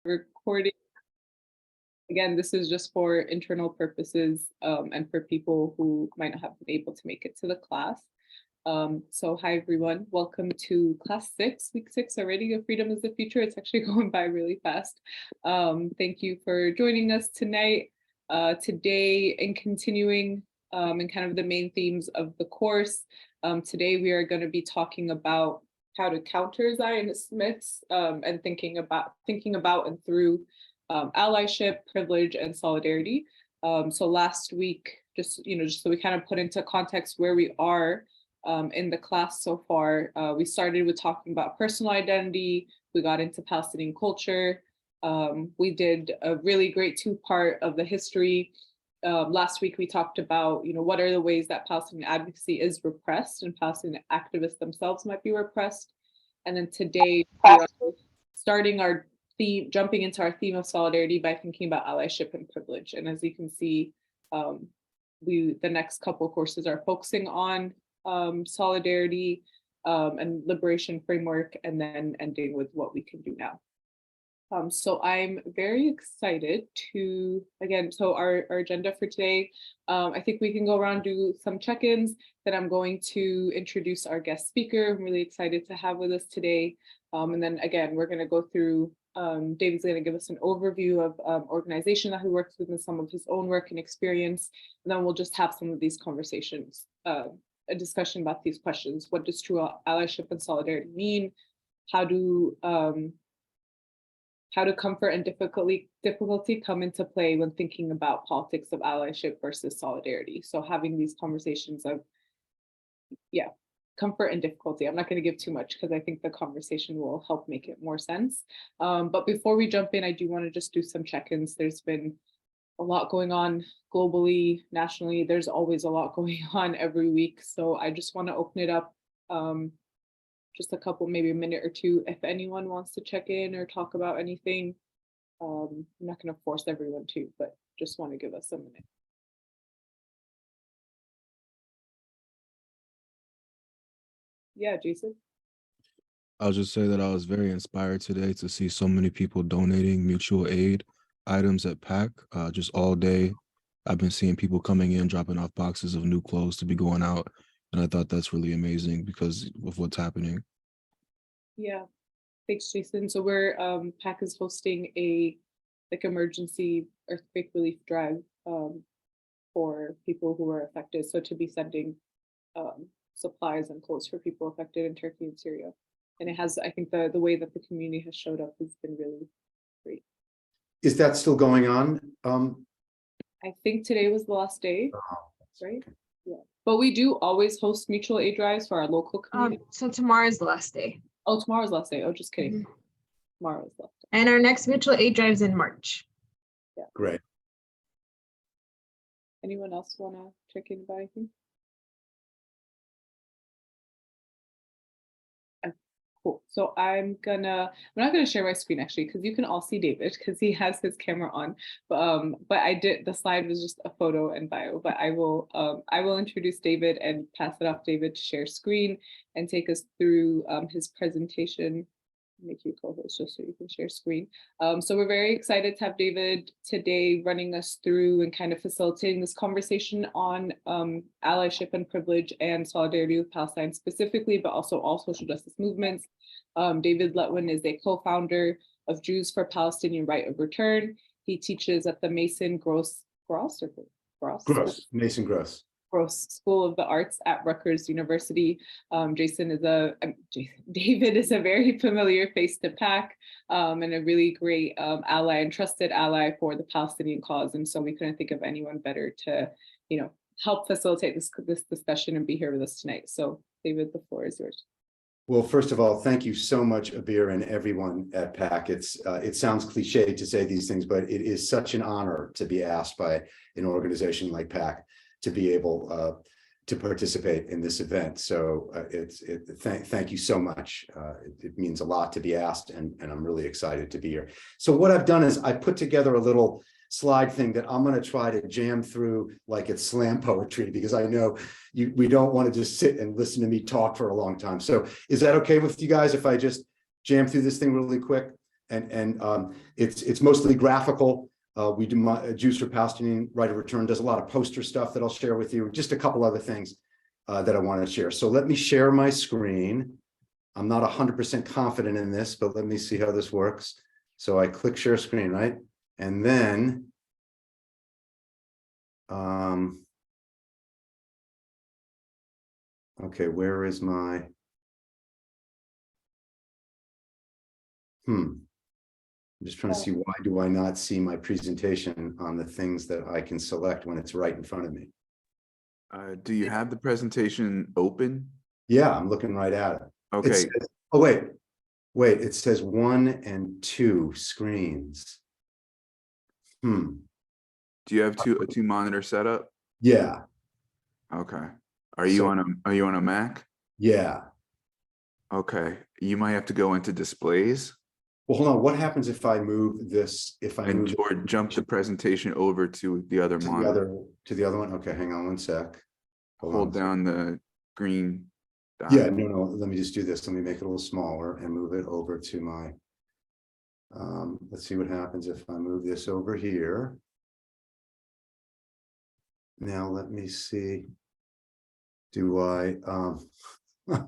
Recording. Again, this is just for internal purposes and for people who might not have been able to make it to the class. So hi everyone, welcome to class 6, week 6 already of Freedom is the Future. It's actually going by really fast. Thank you for joining us tonight. Today, in continuing in kind of the main themes of the course, today we are going to be talking about how to counter Zionist myths and thinking about and through allyship, privilege, and solidarity. So last week, just so we kind of put into context where we are in the class so far, we started with talking about personal identity. We got into Palestinian culture. We did a really great two-part of the history. Last week we talked about, what are the ways that Palestinian advocacy is repressed and Palestinian activists themselves might be repressed. And then today we are starting our theme, jumping into our theme of solidarity by thinking about allyship and privilege. And as you can see, the next couple of courses are focusing on solidarity and liberation framework, and then ending with what we can do now. So I'm very excited to, again, so our agenda for today, I think we can go around, do some check-ins, then I'm going to introduce our guest speaker. I'm really excited to have with us today. And then again, we're gonna go through, David's gonna give us an overview of organization that he works with and some of his own work and experience. And then we'll just have some of these conversations, a discussion about these questions. What does true allyship and solidarity mean? How do comfort and difficulty come into play when thinking about politics of allyship versus solidarity? So having these conversations of, comfort and difficulty. I'm not going to give too much because I think the conversation will help make it more sense. But before we jump in, I do want to just do some check-ins. There's been a lot going on globally, nationally. There's always a lot going on every week. So I just want to open it up. Just a couple, maybe a minute or two, if anyone wants to check in or talk about anything. I'm not going to force everyone to, but just want to give us a minute. Yeah, Jason. I'll just say that I was very inspired today to see so many people donating mutual aid items at PAC just all day. I've been seeing people coming in, dropping off boxes of new clothes to be going out. And I thought that's really amazing because of what's happening. Yeah, thanks, Jason. So we're PAC is hosting a emergency earthquake relief drive for people who are affected. So to be sending supplies and clothes for people affected in Turkey and Syria. And it has, I think the way that the community has showed up has been really great. Is that still going on? I think today was the last day, right? Yeah. But we do always host mutual aid drives for our local community. So tomorrow's the last day. Oh, tomorrow's the last day. Oh, just kidding. Tomorrow's the last day. And our next mutual aid drive is in March. Yeah. Great. Anyone else want to check in about anything? Cool. So I'm not gonna share my screen actually, because you can all see David because he has his camera on. But I did, the slide was just a photo and bio. But I will introduce David and pass it off David to share screen and take us through his presentation. Make you co-host just so you can share screen. So we're very excited to have David today running us through and kind of facilitating this conversation on allyship and privilege and solidarity with Palestine specifically, but also all social justice movements. David Letwin is a co-founder of Jews for Palestinian Right of Return. He teaches at the Mason Gross School of the Arts at Rutgers University. David is a very familiar face to PAC and a really great ally and trusted ally for the Palestinian cause. And so we couldn't think of anyone better to, help facilitate this discussion and be here with us tonight. So David, the floor is yours. Well, first of all, thank you so much, Abir, and everyone at PAC. It sounds cliche to say these things, but it is such an honor to be asked by an organization like PAC to be able to participate in this event. So thank you so much. It means a lot to be asked, and I'm really excited to be here. So what I've done is I put together a little slide thing that I'm going to try to jam through like it's slam poetry, because I know we don't want to just sit and listen to me talk for a long time. So is that okay with you guys if I just jam through this thing really quick? it's mostly graphical. We do Jews for Palestinian Right of Return does a lot of poster stuff that I'll share with you. Just a couple other things that I want to share. So let me share my screen. I'm not 100% confident in this, but let me see how this works. So I click share screen, right? And then okay, where is my I'm just trying to see, why do I not see my presentation on the things that I can select when it's right in front of me? Do you have the presentation open? Yeah, I'm looking right at it. It Okay, says, oh, wait, it says 1 and 2 screens. do you have two monitor setup? Yeah, Okay. Are you on a Mac? yeah. Okay, you might have to go into displays Well, hold on. What happens if I move this? If I move and or jump the presentation over to the other to the monitor. other one? Okay, hang on one sec. Hold down the green dot. Yeah, no. Let me just do this. Let me make it a little smaller and move it over to my. Let's see what happens if I move this over here. Now let me see. Do I? I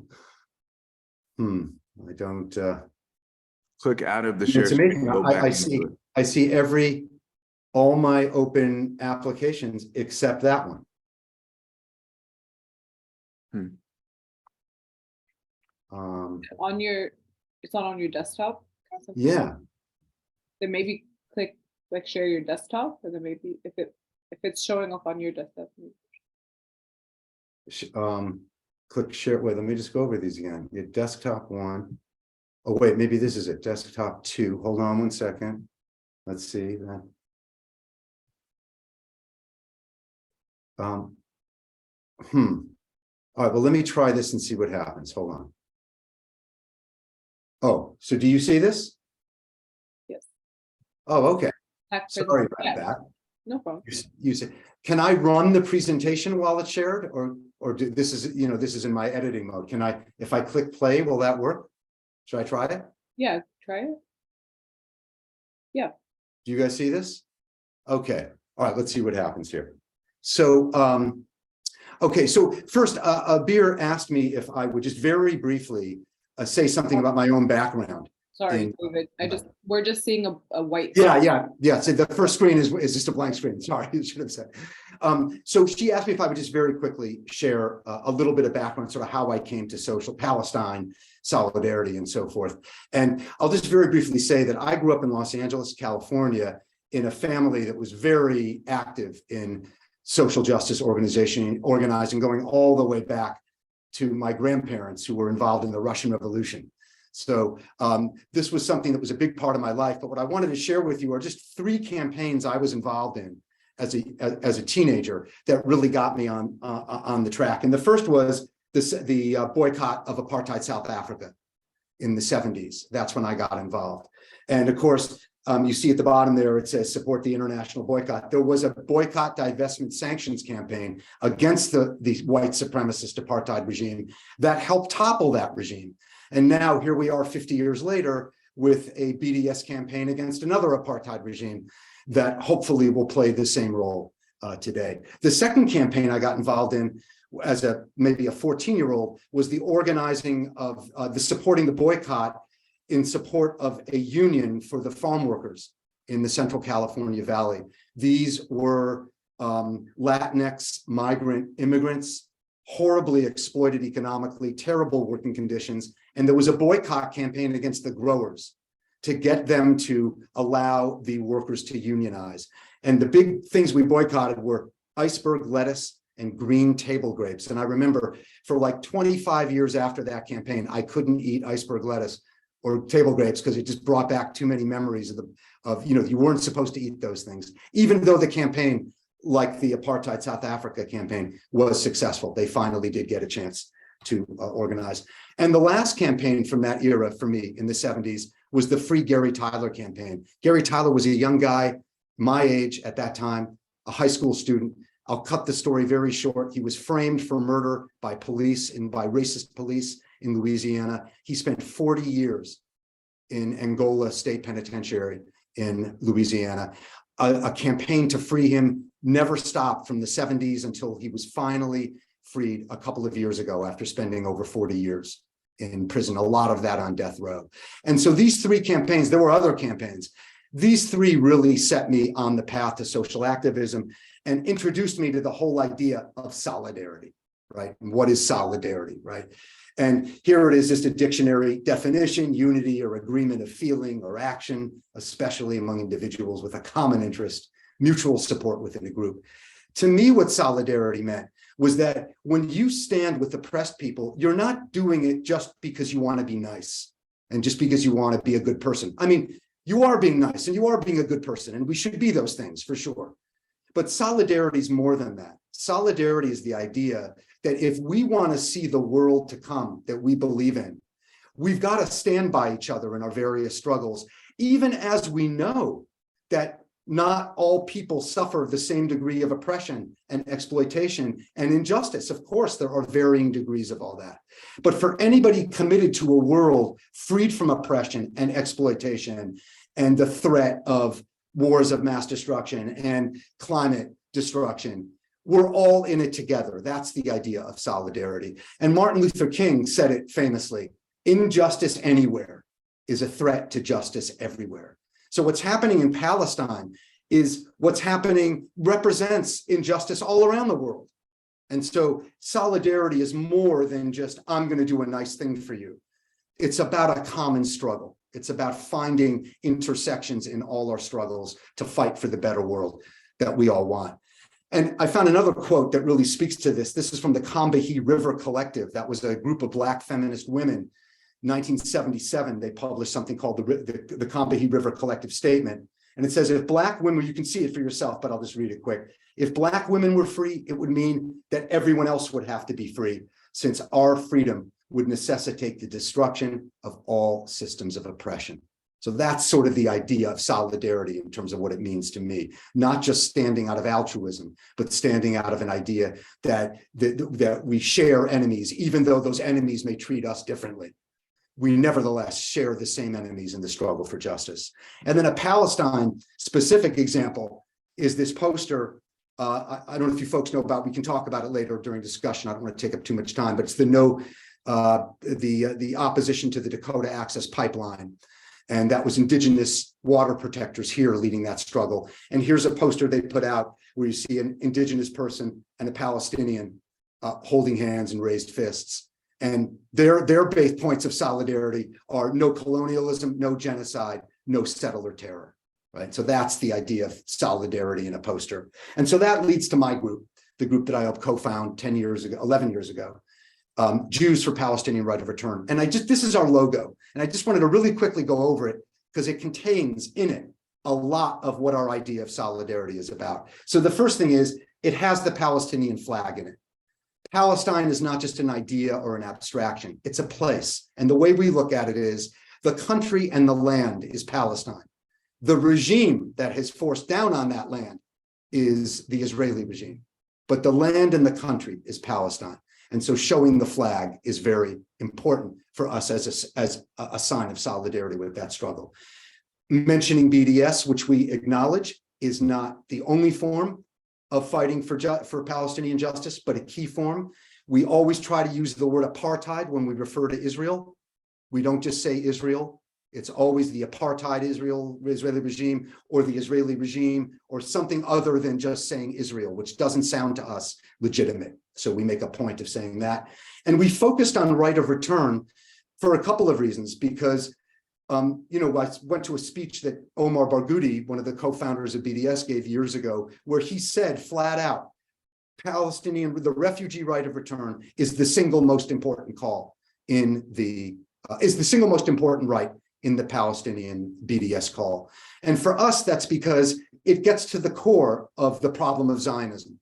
don't. Click out of the share It's screen. amazing. Go back I into see. it. I see all my open applications except that one. On your, it's not on your desktop? Yeah. Then maybe click like share your desktop, and then maybe if it's showing up on your desktop. Click share. Wait, let me just go over these again. Your desktop 1. Oh, wait, maybe this is it. Desktop 2. Hold on one second. Let's see that. All right, well, let me try this and see what happens. Hold on. Oh, so do you see this? Yes. Oh, okay. Sorry about Yeah, that. no problem. You say, can I run the presentation while it's shared, or this is, this is in my editing mode. Can I, if I click play, will that work? Should I try it? Yeah, try it. Yeah. Do you guys see this? Okay. All right, let's see what happens here. So, okay, so first, Abir asked me if I would just very briefly say something about my own background. Sorry, David. We're just seeing a white. Yeah. So the first screen is just a blank screen. Sorry, I should have said. So she asked me if I would just very quickly share a little bit of background, sort of how I came to social Palestine, solidarity, and so forth. And I'll just very briefly say that I grew up in Los Angeles, California, in a family that was very active in social justice organizing, going all the way back to my grandparents who were involved in the Russian Revolution. So this was something that was a big part of my life. But what I wanted to share with you are just 3 campaigns I was involved in as a teenager that really got me on the track. And the first was the boycott of apartheid South Africa in the 70s. That's when I got involved. And of course, you see at the bottom there, it says support the international boycott. There was a boycott, divestment, sanctions campaign against the white supremacist apartheid regime that helped topple that regime. And now here we are 50 years later with a BDS campaign against another apartheid regime that hopefully will play the same role today. The second campaign I got involved in as maybe a 14-year-old was the organizing of supporting the boycott in support of a union for the farm workers in the Central California Valley. These were Latinx migrant immigrants, horribly exploited economically, terrible working conditions. And there was a boycott campaign against the growers to get them to allow the workers to unionize. And the big things we boycotted were iceberg lettuce and green table grapes. And I remember for like 25 years after that campaign, I couldn't eat iceberg lettuce or table grapes because it just brought back too many memories of you weren't supposed to eat those things, even though the campaign, like the apartheid South Africa campaign, was successful. They finally did get a chance to organize. And the last campaign from that era for me in the 70s was the Free Gary Tyler campaign. Gary Tyler was a young guy, my age at that time, a high school student. I'll cut the story very short. He was framed for murder by police and by racist police in Louisiana. He spent 40 years in Angola State Penitentiary in Louisiana. A campaign to free him never stopped from the 70s until he was finally freed a couple of years ago after spending over 40 years in prison, a lot of that on death row. And so these three campaigns, there were other campaigns. These three really set me on the path to social activism and introduced me to the whole idea of solidarity, right? And what is solidarity, right? And here it is, just a dictionary definition: unity or agreement of feeling or action, especially among individuals with a common interest, mutual support within a group. To me, what solidarity meant was that when you stand with oppressed people, you're not doing it just because you want to be nice and just because you want to be a good person. I mean, you are being nice and you are being a good person, and we should be those things for sure. But solidarity is more than that. Solidarity is the idea that if we want to see the world to come that we believe in, we've got to stand by each other in our various struggles, even as we know that not all people suffer the same degree of oppression and exploitation and injustice. Of course, there are varying degrees of all that. But for anybody committed to a world freed from oppression and exploitation and the threat of wars of mass destruction and climate destruction, we're all in it together. That's the idea of solidarity. And Martin Luther King said it famously: injustice anywhere is a threat to justice everywhere. So what's happening in Palestine is what's happening represents injustice all around the world. And so solidarity is more than just, I'm going to do a nice thing for you. It's about a common struggle. It's about finding intersections in all our struggles to fight for the better world that we all want. And I found another quote that really speaks to this. This is from the Combahee River Collective. That was a group of Black feminist women. 1977, they published something called the Combahee River Collective Statement. And it says, if Black women, you can see it for yourself, but I'll just read it quick. If Black women were free, it would mean that everyone else would have to be free, since our freedom would necessitate the destruction of all systems of oppression. So that's sort of the idea of solidarity in terms of what it means to me, not just standing out of altruism, but standing out of an idea that we share enemies, even though those enemies may treat us differently. We nevertheless share the same enemies in the struggle for justice. And then a Palestine specific example is this poster. I don't know if you folks know about, we can talk about it later during discussion. I don't want to take up too much time, but it's the opposition to the Dakota Access Pipeline. And that was indigenous water protectors here leading that struggle. And here's a poster they put out where you see an indigenous person and a Palestinian holding hands and raised fists. And their base points of solidarity are no colonialism, no genocide, no settler terror, right? So that's the idea of solidarity in a poster. And so that leads to my group, the group that I helped co-found 11 years ago. Jews for Palestinian Right of Return. And this is our logo. And I just wanted to really quickly go over it because it contains in it a lot of what our idea of solidarity is about. So the first thing is it has the Palestinian flag in it. Palestine is not just an idea or an abstraction, it's a place. And the way we look at it is the country and the land is Palestine. The regime that has forced down on that land is the Israeli regime, but the land and the country is Palestine. And so showing the flag is very important for us as a sign of solidarity with that struggle. Mentioning BDS, which we acknowledge is not the only form of fighting for Palestinian justice, but a key form. We always try to use the word apartheid when we refer to Israel. We don't just say Israel. It's always the apartheid Israeli regime, or the Israeli regime, or something other than just saying Israel, which doesn't sound to us legitimate. So we make a point of saying that. And we focused on right of return for a couple of reasons, because I went to a speech that Omar Barghouti, one of the co-founders of BDS, gave years ago, where he said flat out, the refugee right of return is the single most important right in the Palestinian BDS call. And for us, that's because it gets to the core of the problem of Zionism.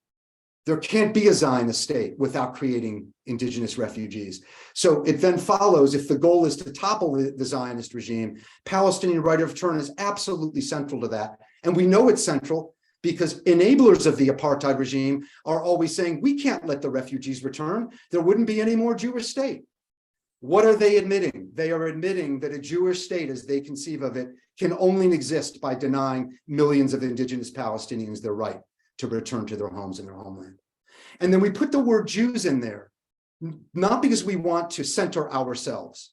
There can't be a Zionist state without creating indigenous refugees. So it then follows, if the goal is to topple the Zionist regime, Palestinian right of return is absolutely central to that. And we know it's central because enablers of the apartheid regime are always saying, we can't let the refugees return. There wouldn't be any more Jewish state. What are they admitting? They are admitting that a Jewish state, as they conceive of it, can only exist by denying millions of indigenous Palestinians their right to return to their homes and their homeland. And then we put the word Jews in there, not because we want to center ourselves,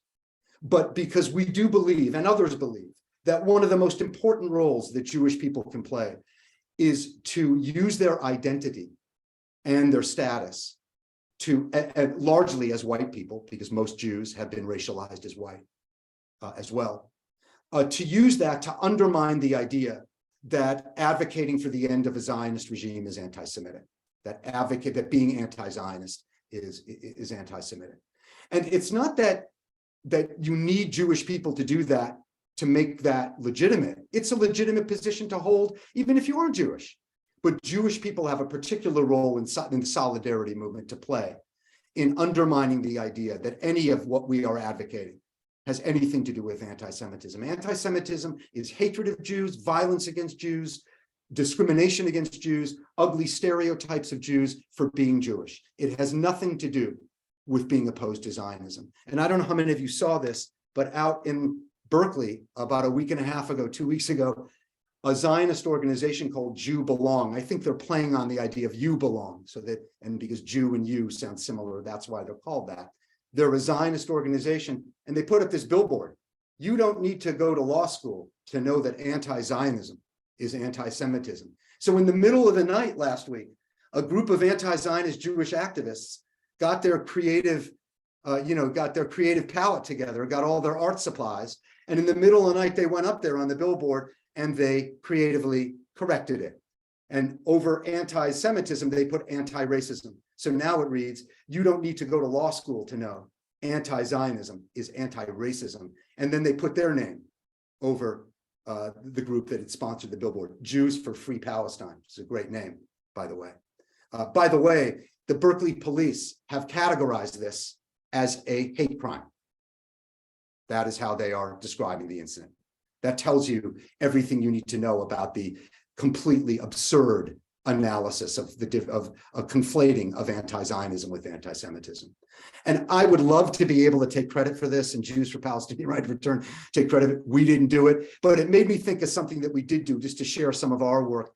but because we do believe, and others believe, that one of the most important roles that Jewish people can play is to use their identity and their status to, largely as white people, because most Jews have been racialized as white as well, to use that to undermine the idea that advocating for the end of a Zionist regime is anti-Semitic, that being anti-Zionist is anti-Semitic. And it's not that you need Jewish people to do that to make that legitimate. It's a legitimate position to hold, even if you aren't Jewish. But Jewish people have a particular role in the solidarity movement to play in undermining the idea that any of what we are advocating has anything to do with anti-Semitism. Anti-Semitism is hatred of Jews, violence against Jews, discrimination against Jews, ugly stereotypes of Jews for being Jewish. It has nothing to do with being opposed to Zionism. And I don't know how many of you saw this, but out in Berkeley about a week and a half ago, 2 weeks ago, a Zionist organization called Jew Belong. I think they're playing on the idea of you belong, so that, and because Jew and you sound similar, that's why they're called that. They're a Zionist organization, and they put up this billboard. You don't need to go to law school to know that anti-Zionism is anti-Semitism. So in the middle of the night last week, a group of anti-Zionist Jewish activists got their creative, palette together, got all their art supplies, and in the middle of the night, they went up there on the billboard and they creatively corrected it. And over anti-Semitism, they put anti-racism. So now it reads, you don't need to go to law school to know anti-Zionism is anti-racism. And then they put their name over the group that had sponsored the billboard, Jews for Free Palestine. It's a great name, by the way. The Berkeley police have categorized this as a hate crime. That is how they are describing the incident. That tells you everything you need to know about the completely absurd analysis of conflating of anti-Zionism with anti-Semitism. And I would love to be able to take credit for this, and Jews for Palestinian Right to Return take credit. We didn't do it, but it made me think of something that we did do, just to share some of our work.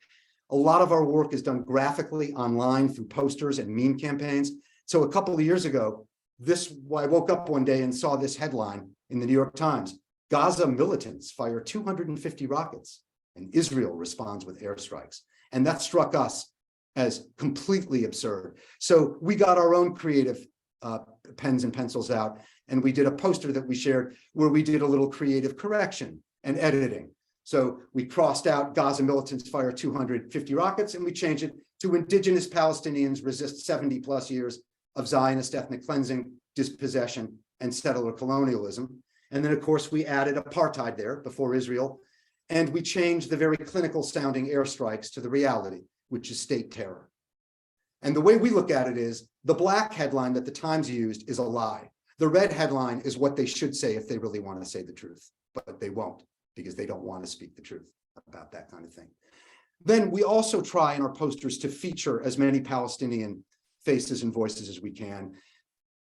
A lot of our work is done graphically online through posters and meme campaigns. So a couple of years ago, I woke up one day and saw this headline in the New York Times: Gaza militants fire 250 rockets and Israel responds with airstrikes. And that struck us as completely absurd. So we got our own creative pens and pencils out, and we did a poster that we shared where we did a little creative correction and editing. So we crossed out Gaza militants fire 250 rockets, and we changed it to indigenous Palestinians resist 70 plus years of Zionist ethnic cleansing, dispossession, and settler colonialism. And then, of course, we added apartheid there before Israel, and we changed the very clinical sounding airstrikes to the reality, which is state terror. And the way we look at it is, the black headline that the Times used is a lie. The red headline is what they should say if they really want to say the truth, but they won't, because they don't want to speak the truth about that kind of thing. Then we also try in our posters to feature as many Palestinian faces and voices as we can,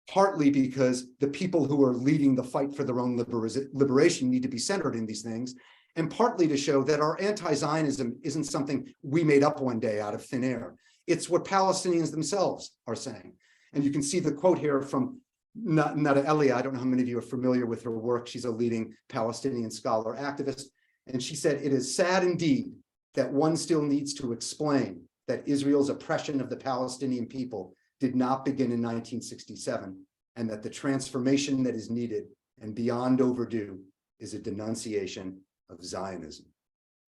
partly because the people who are leading the fight for their own liberation need to be centered in these things, and partly to show that our anti-Zionism isn't something we made up one day out of thin air. It's what Palestinians themselves are saying. And you can see the quote here from Nada Elia. I don't know how many of you are familiar with her work. She's a leading Palestinian scholar activist. And she said, "It is sad indeed that one still needs to explain that Israel's oppression of the Palestinian people did not begin in 1967, and that the transformation that is needed and beyond overdue is a denunciation of Zionism,"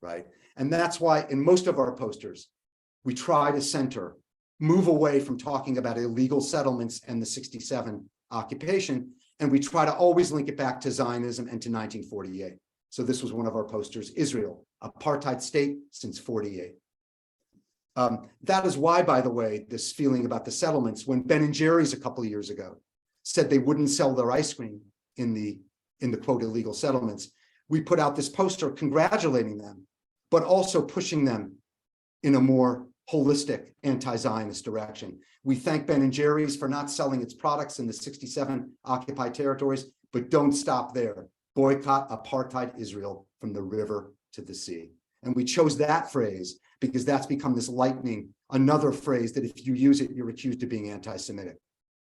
right? And that's why in most of our posters, we try to move away from talking about illegal settlements and the 67 occupation, and we try to always link it back to Zionism and to 1948. So this was one of our posters, Israel, apartheid state since 48. That is why, by the way, this feeling about the settlements, when Ben & Jerry's a couple of years ago said they wouldn't sell their ice cream in the quote illegal settlements, we put out this poster congratulating them, but also pushing them in a more holistic anti-Zionist direction. We thank Ben and Jerry's for not selling its products in the 67 occupied territories, but don't stop there. Boycott apartheid Israel from the river to the sea. And we chose that phrase because that's become this lightning, another phrase that if you use it, you're accused of being anti-Semitic.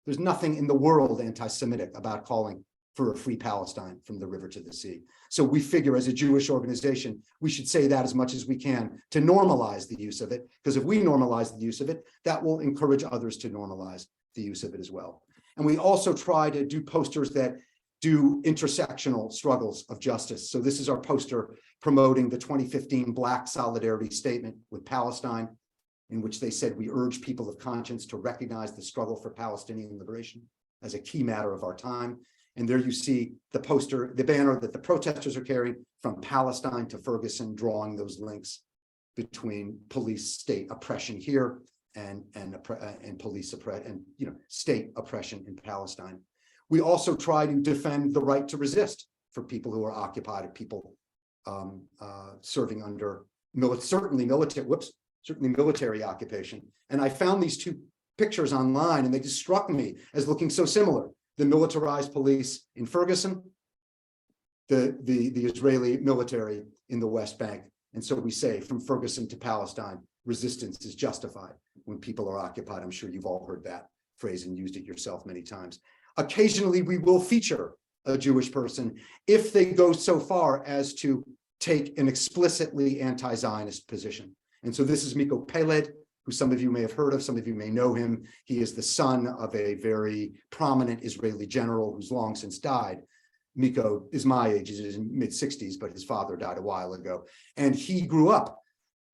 There's nothing in the world anti-Semitic about calling for a free Palestine from the river to the sea. So we figure as a Jewish organization, we should say that as much as we can to normalize the use of it, because if we normalize the use of it, that will encourage others to normalize the use of it as well. And we also try to do posters that do intersectional struggles of justice. So this is our poster promoting the 2015 Black Solidarity Statement with Palestine, in which they said, we urge people of conscience to recognize the struggle for Palestinian liberation as a key matter of our time. And there you see the poster, the banner that the protesters are carrying from Palestine to Ferguson, drawing those links between police state oppression here and police oppression and state oppression in Palestine. We also try to defend the right to resist for people who are occupied, people serving under certainly military occupation. And I found these two pictures online and they just struck me as looking so similar. The militarized police in Ferguson, the Israeli military in the West Bank. And so we say from Ferguson to Palestine, resistance is justified when people are occupied. I'm sure you've all heard that phrase and used it yourself many times. Occasionally, we will feature a Jewish person if they go so far as to take an explicitly anti-Zionist position. And so this is Miko Peled, who some of you may have heard of, some of you may know him. He is the son of a very prominent Israeli general who's long since died. Miko is my age, he's in his mid-60s, but his father died a while ago. And he grew up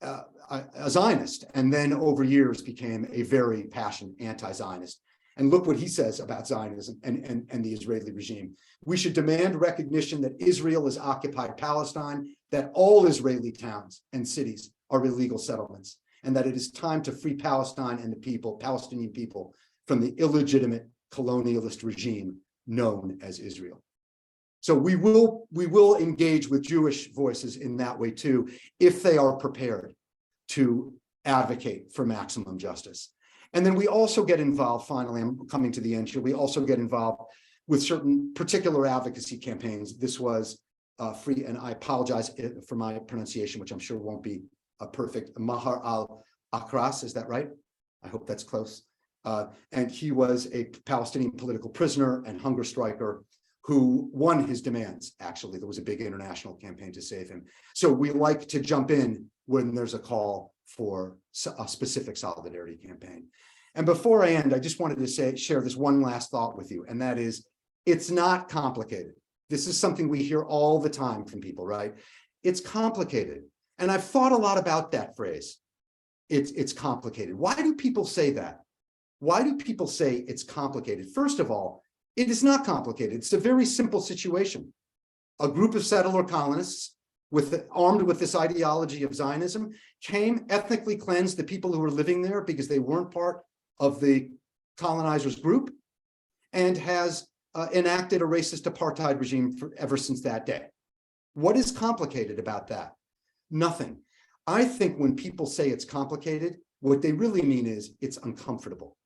a Zionist, and then over years became a very passionate anti-Zionist. And look what he says about Zionism and the Israeli regime. We should demand recognition that Israel has occupied Palestine, that all Israeli towns and cities are illegal settlements, and that it is time to free Palestine and the people, Palestinian people, from the illegitimate colonialist regime known as Israel. So we will engage with Jewish voices in that way too, if they are prepared to advocate for maximum justice. And then we also get involved, finally, I'm coming to the end here, we also get involved with certain particular advocacy campaigns. This was free, and I apologize for my pronunciation, which I'm sure won't be perfect. Mahar al-Akras, is that right? I hope that's close. And he was a Palestinian political prisoner and hunger striker who won his demands. Actually, there was a big international campaign to save him. So we like to jump in when there's a call for a specific solidarity campaign. And before I end, I just wanted to share this one last thought with you, and that is, it's not complicated. This is something we hear all the time from people, right? It's complicated. And I've thought a lot about that phrase. It's complicated. Why do people say that? Why do people say it's complicated? First of all, it is not complicated. It's a very simple situation. A group of settler colonists armed with this ideology of Zionism came, ethnically cleansed the people who were living there because they weren't part of the colonizers' group, and has enacted a racist apartheid regime ever since that day. What is complicated about that? Nothing. I think when people say it's complicated, what they really mean is it's uncomfortable,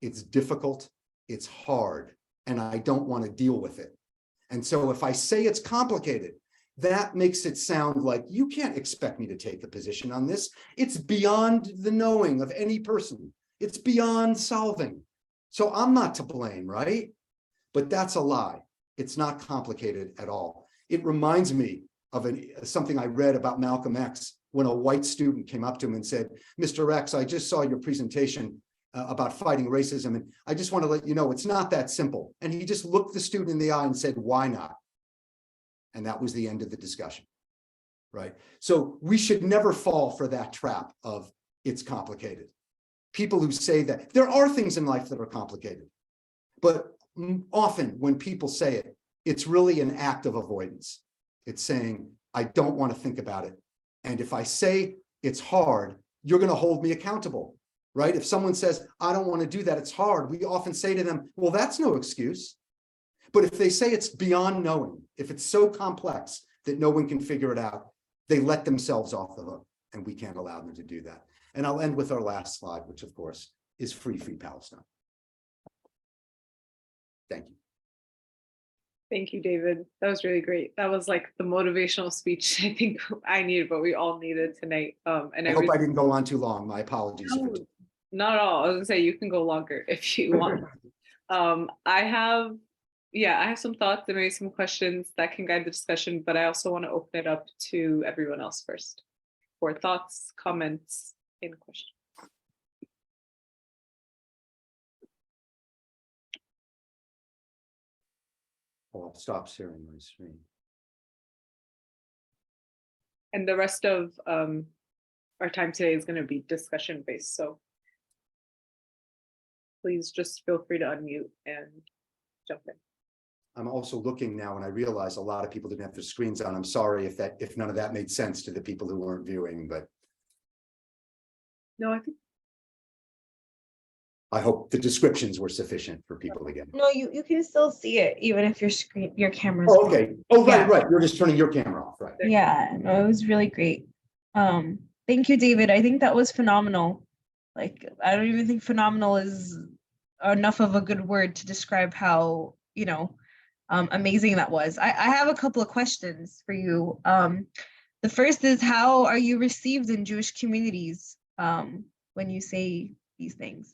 it's difficult, it's hard, and I don't want to deal with it. And so if I say it's complicated, that makes it sound like you can't expect me to take a position on this. It's beyond the knowing of any person. It's beyond solving. So I'm not to blame, right? But that's a lie. It's not complicated at all. It reminds me of something I read about Malcolm X when a white student came up to him and said, Mr. X, I just saw your presentation about fighting racism, and I just want to let you know it's not that simple. And he just looked the student in the eye and said, why not? And that was the end of the discussion, right? So we should never fall for that trap of it's complicated. People who say that, there are things in life that are complicated, but often when people say it, it's really an act of avoidance. It's saying, I don't want to think about it. And if I say it's hard, you're going to hold me accountable, right? If someone says, I don't want to do that, it's hard, we often say to them, well, that's no excuse. But if they say it's beyond knowing, if it's so complex that no one can figure it out, they let themselves off the hook, and we can't allow them to do that. And I'll end with our last slide, which of course is free Palestine. Thank you. Thank you, David. That was really great. That was like the motivational speech I think I needed, but we all needed tonight. And I hope really, I didn't go on too long. My apologies. if it No, did. not at all. I was gonna say you can go longer if you want. I have some thoughts and maybe some questions that can guide the discussion, but I also want to open it up to everyone else first for thoughts, comments, and questions. I'll stop sharing my screen. And the rest of our time today is going to be discussion based. So please just feel free to unmute and jump in. I'm also looking now and I realize a lot of people didn't have their screens on. I'm sorry if none of that made sense to the people who weren't viewing, but No, I think I hope the descriptions were sufficient for people to get. No, you can still see it even if your camera's Oh, on. okay. Oh, right, Yeah. right. You're just turning your camera off, right? Yeah, no, it was really great. Thank you, David. I think that was phenomenal. Like, I don't even think phenomenal is enough of a good word to describe how, amazing that was. I have a couple of questions for you. The first is, how are you received in Jewish communities when you say these things?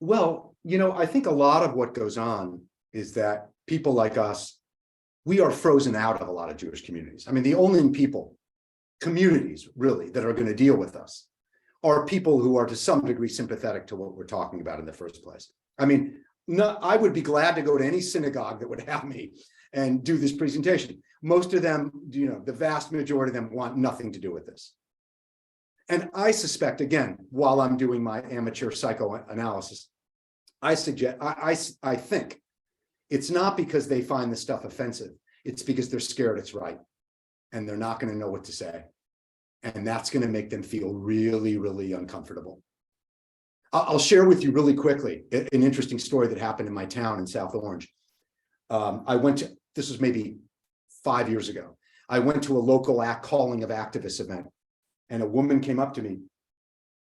Well, I think a lot of what goes on is that people like us, we are frozen out of a lot of Jewish communities. I mean, the only communities really that are going to deal with us are people who are to some degree sympathetic to what we're talking about in the first place. I mean, I would be glad to go to any synagogue that would have me and do this presentation. Most of them, the vast majority of them want nothing to do with this. And I suspect, again, while I'm doing my amateur psychoanalysis, I think it's not because they find this stuff offensive. It's because they're scared it's right. And they're not going to know what to say. And that's going to make them feel really, really uncomfortable. I'll share with you really quickly an interesting story that happened in my town in South Orange. This was maybe 5 years ago. I went to a local calling of activists event. And a woman came up to me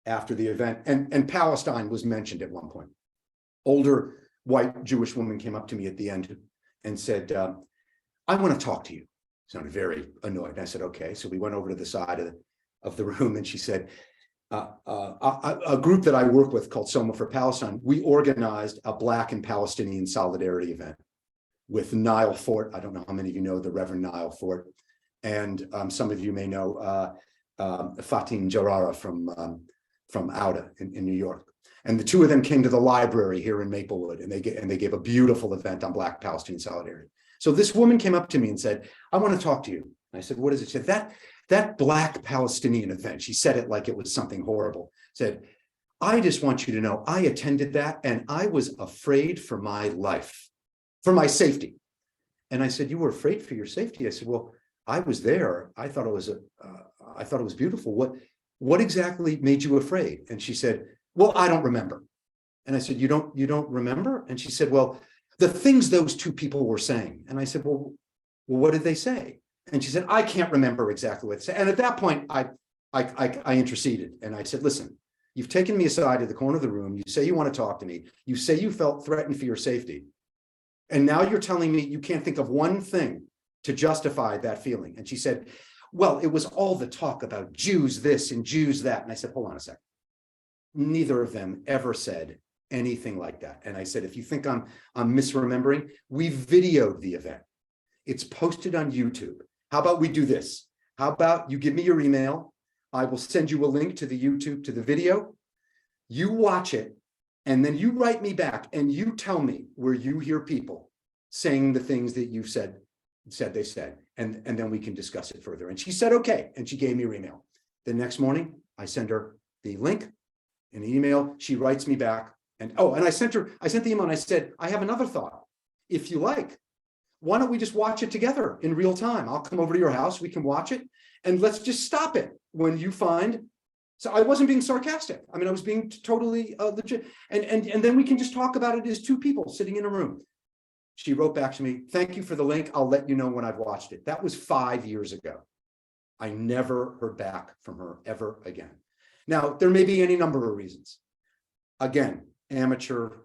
after the event, and Palestine was mentioned at one point. Older white Jewish woman came up to me at the end and said, I want to talk to you. Sounded very annoyed. And I said, okay. So we went over to the side of the room, and she said, a group that I work with called Soma for Palestine, we organized a Black and Palestinian solidarity event with Niall Fort. I don't know how many of you know the Reverend Niall Fort. And some of you may know Fatin Jarrara from Outa in New York. And the two of them came to the library here in Maplewood, and they gave a beautiful event on Black Palestinian solidarity. So this woman came up to me and said, I want to talk to you. And I said, what is it? She said, that Black Palestinian event, she said it like it was something horrible, said, I just want you to know, I attended that and I was afraid for my life, for my safety. And I said, you were afraid for your safety? I said, well, I was there. I thought it was beautiful. What exactly made you afraid? And she said, well, I don't remember. And I said, you don't remember? And she said, well, the things those two people were saying. And I said, well, what did they say? And she said, I can't remember exactly what they said. And at that point, I interceded. And I said, listen, you've taken me aside to the corner of the room. You say you want to talk to me. You say you felt threatened for your safety. And now you're telling me you can't think of one thing to justify that feeling. And she said, well, it was all the talk about Jews this and Jews that. And I said, hold on a second. Neither of them ever said anything like that. And I said, if you think I'm misremembering, we videoed the event. It's posted on YouTube. How about we do this? How about you give me your email? I will send you a link to the YouTube, to the video. You watch it, and then you write me back and you tell me where you hear people saying the things that you've said they said, and then we can discuss it further. And she said, okay. And she gave me her email. The next morning, I send her the link in an email. She writes me back. And I sent the email and I said, I have another thought. If you like, why don't we just watch it together in real time? I'll come over to your house. We can watch it, and let's just stop it when you find. So I wasn't being sarcastic. I mean, I was being totally legit. And then we can just talk about it as two people sitting in a room. She wrote back to me, thank you for the link. I'll let you know when I've watched it. That was 5 years ago. I never heard back from her ever again. Now, there may be any number of reasons. Again, amateur,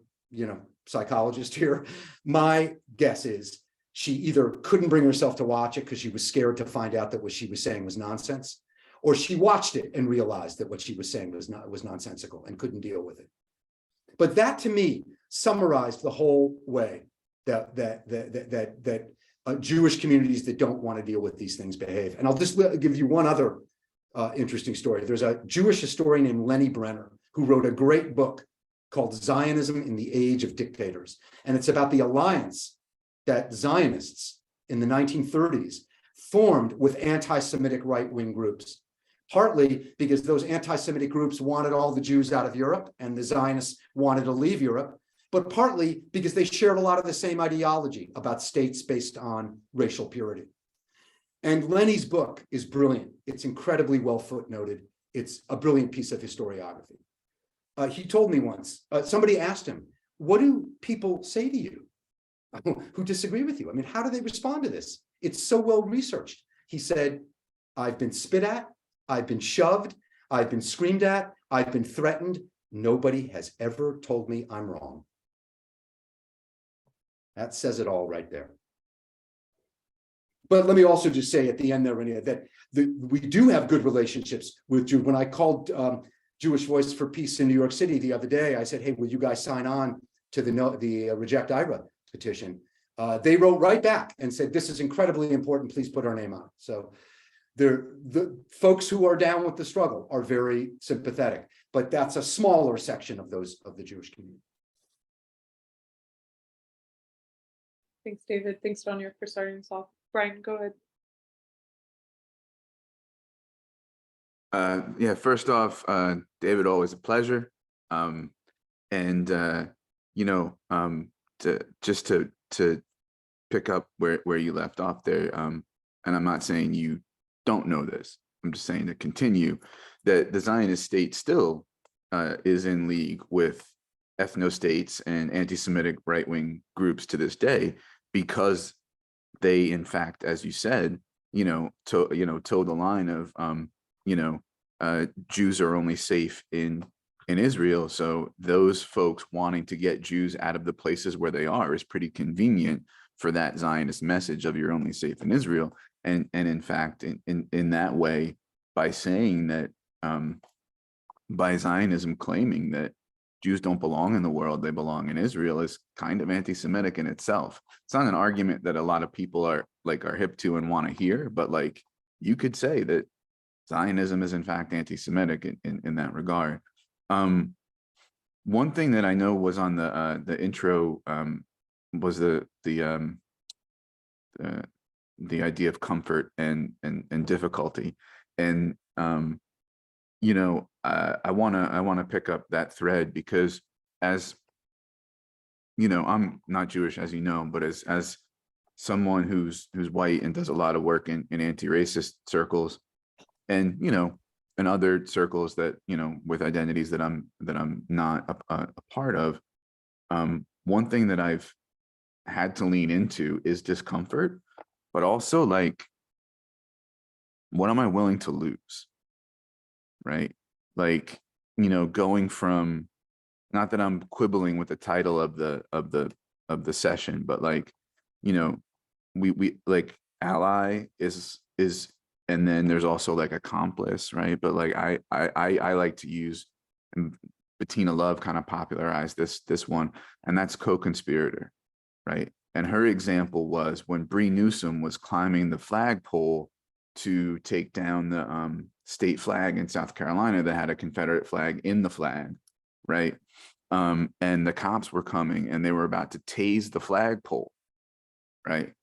psychologist here. My guess is she either couldn't bring herself to watch it because she was scared to find out that what she was saying was nonsense, or she watched it and realized that what she was saying was nonsensical and couldn't deal with it. But that, to me, summarized the whole way that Jewish communities that don't want to deal with these things behave. And I'll just give you one other interesting story. There's a Jewish historian named Lenny Brenner who wrote a great book called Zionism in the Age of Dictators. And it's about the alliance that Zionists in the 1930s formed with anti-Semitic right-wing groups, partly because those anti-Semitic groups wanted all the Jews out of Europe and the Zionists wanted to leave Europe, but partly because they shared a lot of the same ideology about states based on racial purity. And Lenny's book is brilliant. It's incredibly well footnoted. It's a brilliant piece of historiography. He told me once, somebody asked him, what do people say to you who disagree with you? I mean, how do they respond to this? It's so well researched. He said, I've been spit at, I've been shoved, I've been screamed at, I've been threatened. Nobody has ever told me I'm wrong. That says it all right there. But let me also just say at the end there, Renee, that we do have good relationships with Jews. When I called Jewish Voice for Peace in New York City the other day, I said, hey, will you guys sign on to the Reject IRA petition? They wrote right back and said, this is incredibly important. Please put our name on it. So the folks who are down with the struggle are very sympathetic, but that's a smaller section of the Jewish community. Thanks, David. Thanks, Danya, for starting us off. Brian, go ahead. Yeah, first off, David, always a pleasure. To pick up where you left off there, and I'm not saying you don't know this, I'm just saying to continue, that the Zionist state still is in league with ethno-states and anti-Semitic right-wing groups to this day, because they, in fact, as you said, toe the line of, Jews are only safe in Israel. So those folks wanting to get Jews out of the places where they are is pretty convenient for that Zionist message of you're only safe in Israel. And in fact, in that way, by saying that, by Zionism claiming that Jews don't belong in the world, they belong in Israel, is kind of anti-Semitic in itself. It's not an argument that a lot of people are hip to and want to hear, but like you could say that Zionism is in fact anti-Semitic in that regard. One thing that I know was on the intro was the idea of comfort and difficulty, and I want to pick up that thread, because as I'm not Jewish, as you know, but as someone who's white and does a lot of work in anti-racist circles, and in other circles that with identities that I'm not a part of, one thing that I've had to lean into is discomfort, but also like, what am I willing to lose? Right? Like, going from, not that I'm quibbling with the title of the session, but like, we like ally is, and then there's also like accomplice, right? But like I like to use, and Bettina Love kind of popularized this one, and that's co-conspirator, right? And her example was when Bree Newsom was climbing the flagpole to take down the state flag in South Carolina that had a Confederate flag in the flag, right? And the cops were coming and they were about to tase the flagpole, right?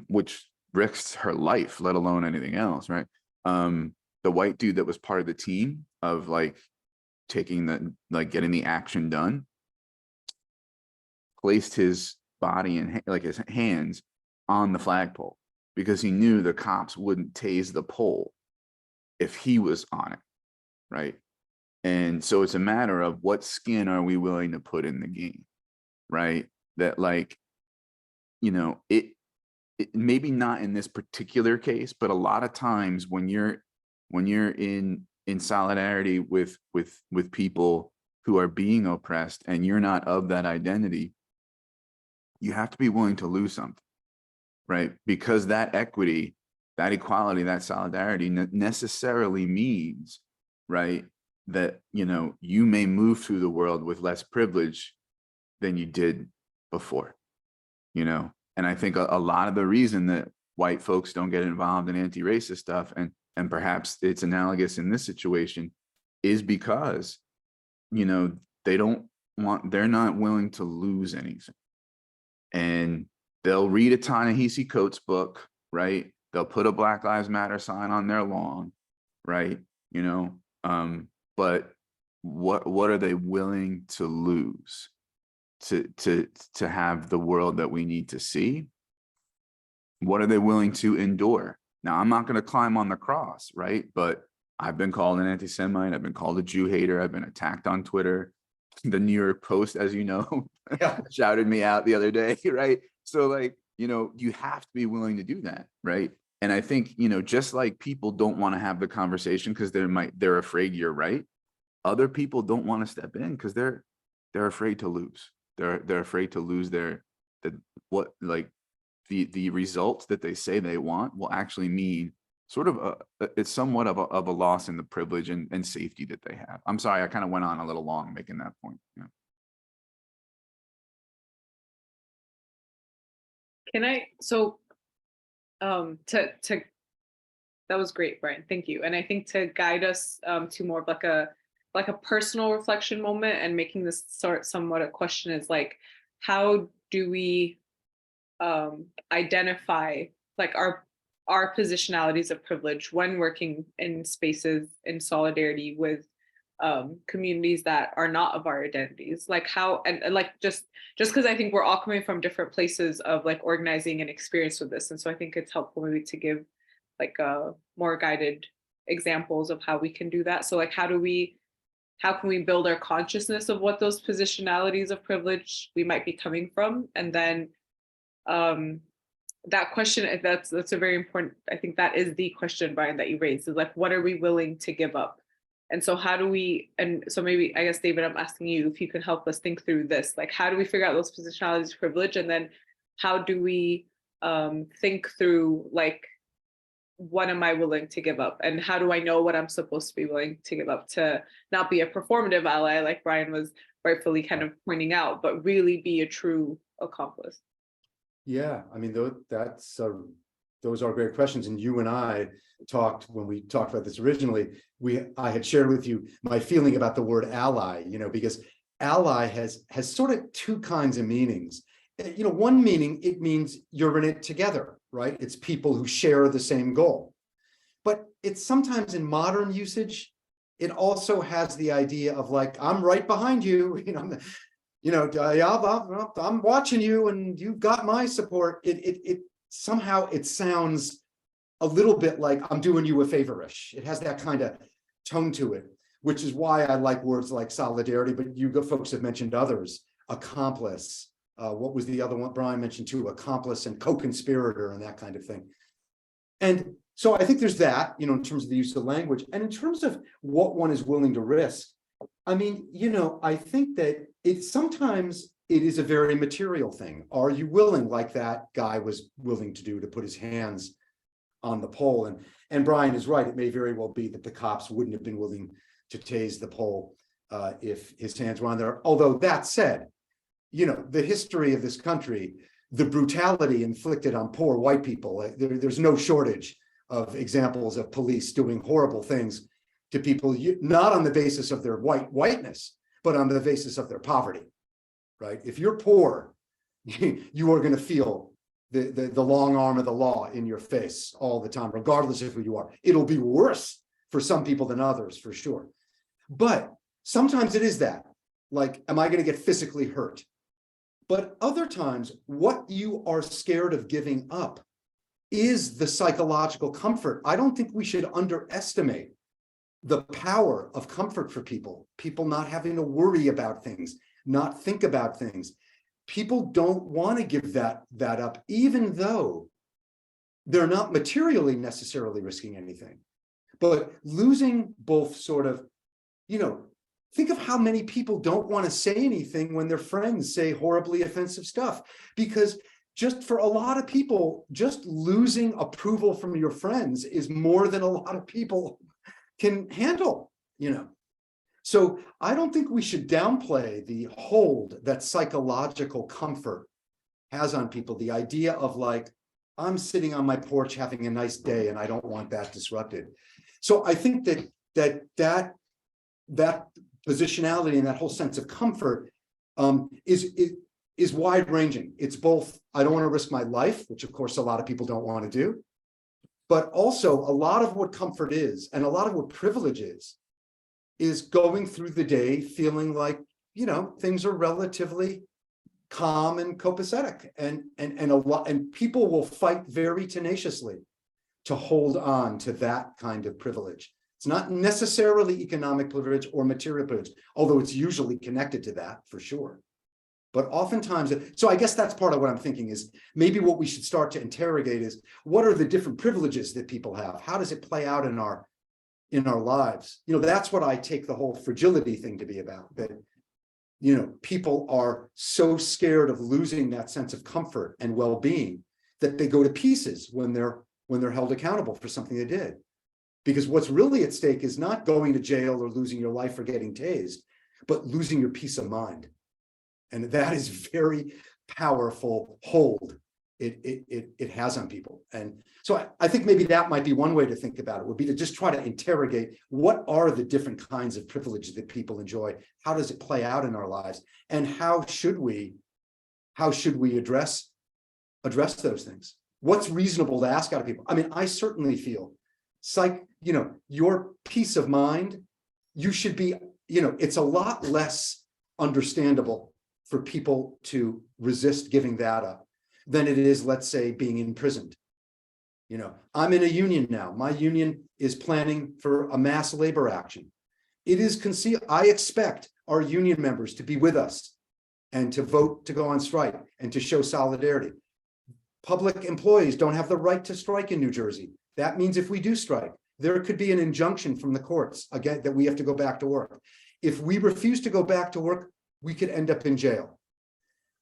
Which risks her life, let alone anything else, right? The white dude that was part of the team of like getting the action done, placed his body and his hands on the flagpole because he knew the cops wouldn't tase the pole if he was on it, right? And so it's a matter of what skin are we willing to put in the game, right? That like, it maybe not in this particular case, but a lot of times when you're in in solidarity with people who are being oppressed, and you're not of that identity, you have to be willing to lose something, right? Because that equity, that equality, that solidarity necessarily means, right, that, you know, you may move through the world with less privilege than you did before, you know? And I think a lot of the reason that white folks don't get involved in anti-racist stuff, and perhaps it's analogous in this situation, is because, you know, they're not willing to lose anything. And they'll read a Ta-Nehisi Coates book, right? They'll put a Black Lives Matter sign on their lawn, right? You know, but what are they willing to lose to have the world that we need to see? What are they willing to endure? Now, I'm not going to climb on the cross, right? But I've been called an anti-Semite. I've been called a Jew hater. I've been attacked on Twitter. The New York Post, as you know, shouted me out the other day, right? So, like, you know, you have to be willing to do that, right? And I think, you know, just like people don't want to have the conversation because they're afraid you're right, other people don't want to step in because they're afraid to lose. They're afraid to lose the results that they say they want will actually mean sort of it's somewhat of a loss in the privilege and safety that they have. I'm sorry, I kind of went on a little long making that point. Yeah. Can I, so, that was great, Brian, thank you. And I think to guide us to more of like a personal reflection moment, and making this somewhat a question, is like, how do we identify like our positionalities of privilege when working in spaces in solidarity with communities that are not of our identities? Like how, and like just because I think we're all coming from different places of like organizing and experience with this, and so I think it's helpful maybe to give like more guided examples of how we can do that. So like how can we build our consciousness of what those positionalities of privilege we might be coming from? And then that question, that's a very important, I think that is the question, Brian, that you raised, is like, what are we willing to give up? And so how do we, and so maybe, I guess, David, I'm asking you if you could help us think through this, like, how do we figure out those positionalities of privilege? And then how do we think through, like, what am I willing to give up? And how do I know what I'm supposed to be willing to give up to not be a performative ally, like Brian was rightfully kind of pointing out, but really be a true accomplice? Yeah, I mean, those are great questions. And you and I talked, when we talked about this originally, I had shared with you my feeling about the word ally, you know, because ally has sort of two kinds of meanings. You know, one meaning, it means you're in it together, right? It's people who share the same goal. But it's sometimes in modern usage, it also has the idea of like, I'm right behind you, I'm watching you and you've got my support. It somehow it sounds a little bit like I'm doing you a favorish. It has that kind of tone to it, which is why I like words like solidarity, but you folks have mentioned others, accomplice. What was the other one Brian mentioned too? Accomplice and co-conspirator and that kind of thing. And so I think there's that, you know, in terms of the use of language, and in terms of what one is willing to risk. I mean, you know, I think that sometimes it is a very material thing. Are you willing, like that guy was willing to do, to put his hands on the pole? And Brian is right. It may very well be that the cops wouldn't have been willing to tase the pole if his hands were on there. Although that said, you know, the history of this country, the brutality inflicted on poor white people, there's no shortage of examples of police doing horrible things to people, not on the basis of their whiteness, but on the basis of their poverty, right? If you're poor, you are going to feel the long arm of the law in your face all the time, regardless of who you are. It'll be worse for some people than others, for sure. But sometimes it is that, like, am I going to get physically hurt? But other times, what you are scared of giving up is the psychological comfort. I don't think we should underestimate the power of comfort for people not having to worry about things, not think about things. People don't want to give that up, even though they're not materially necessarily risking anything. But losing both sort of, you know, think of how many people don't want to say anything when their friends say horribly offensive stuff, because just for a lot of people, just losing approval from your friends is more than a lot of people can handle, you know. So I don't think we should downplay the hold that psychological comfort has on people. The idea of like, I'm sitting on my porch having a nice day and I don't want that disrupted. So I think that positionality and that whole sense of comfort is wide ranging. It's both, I don't want to risk my life, which of course a lot of people don't want to do, but also a lot of what comfort is and a lot of what privilege is going through the day feeling like, you know, things are relatively calm and copacetic, and people will fight very tenaciously to hold on to that kind of privilege. It's not necessarily economic privilege or material privilege, although it's usually connected to that for sure. But oftentimes, so I guess that's part of what I'm thinking is maybe what we should start to interrogate is what are the different privileges that people have? How does it play out in our lives? You know, that's what I take the whole fragility thing to be about, that, you know, people are so scared of losing that sense of comfort and well-being that they go to pieces when they're held accountable for something they did. Because what's really at stake is not going to jail or losing your life or getting tased, but losing your peace of mind. And that is very powerful hold it has on people. And so I think maybe that might be one way to think about it, would be to just try to interrogate what are the different kinds of privileges that people enjoy? How does it play out in our lives? And how should we address those things? What's reasonable to ask out of people? I mean, I certainly feel you know, your peace of mind, you should be, you know, it's a lot less understandable for people to resist giving that up than it is, let's say, being imprisoned. You know, I'm in a union now. My union is planning for a mass labor action. It is conceived. I expect our union members to be with us and to vote to go on strike and to show solidarity. Public employees don't have the right to strike in New Jersey. That means if we do strike, there could be an injunction from the courts again that we have to go back to work. If we refuse to go back to work, we could end up in jail.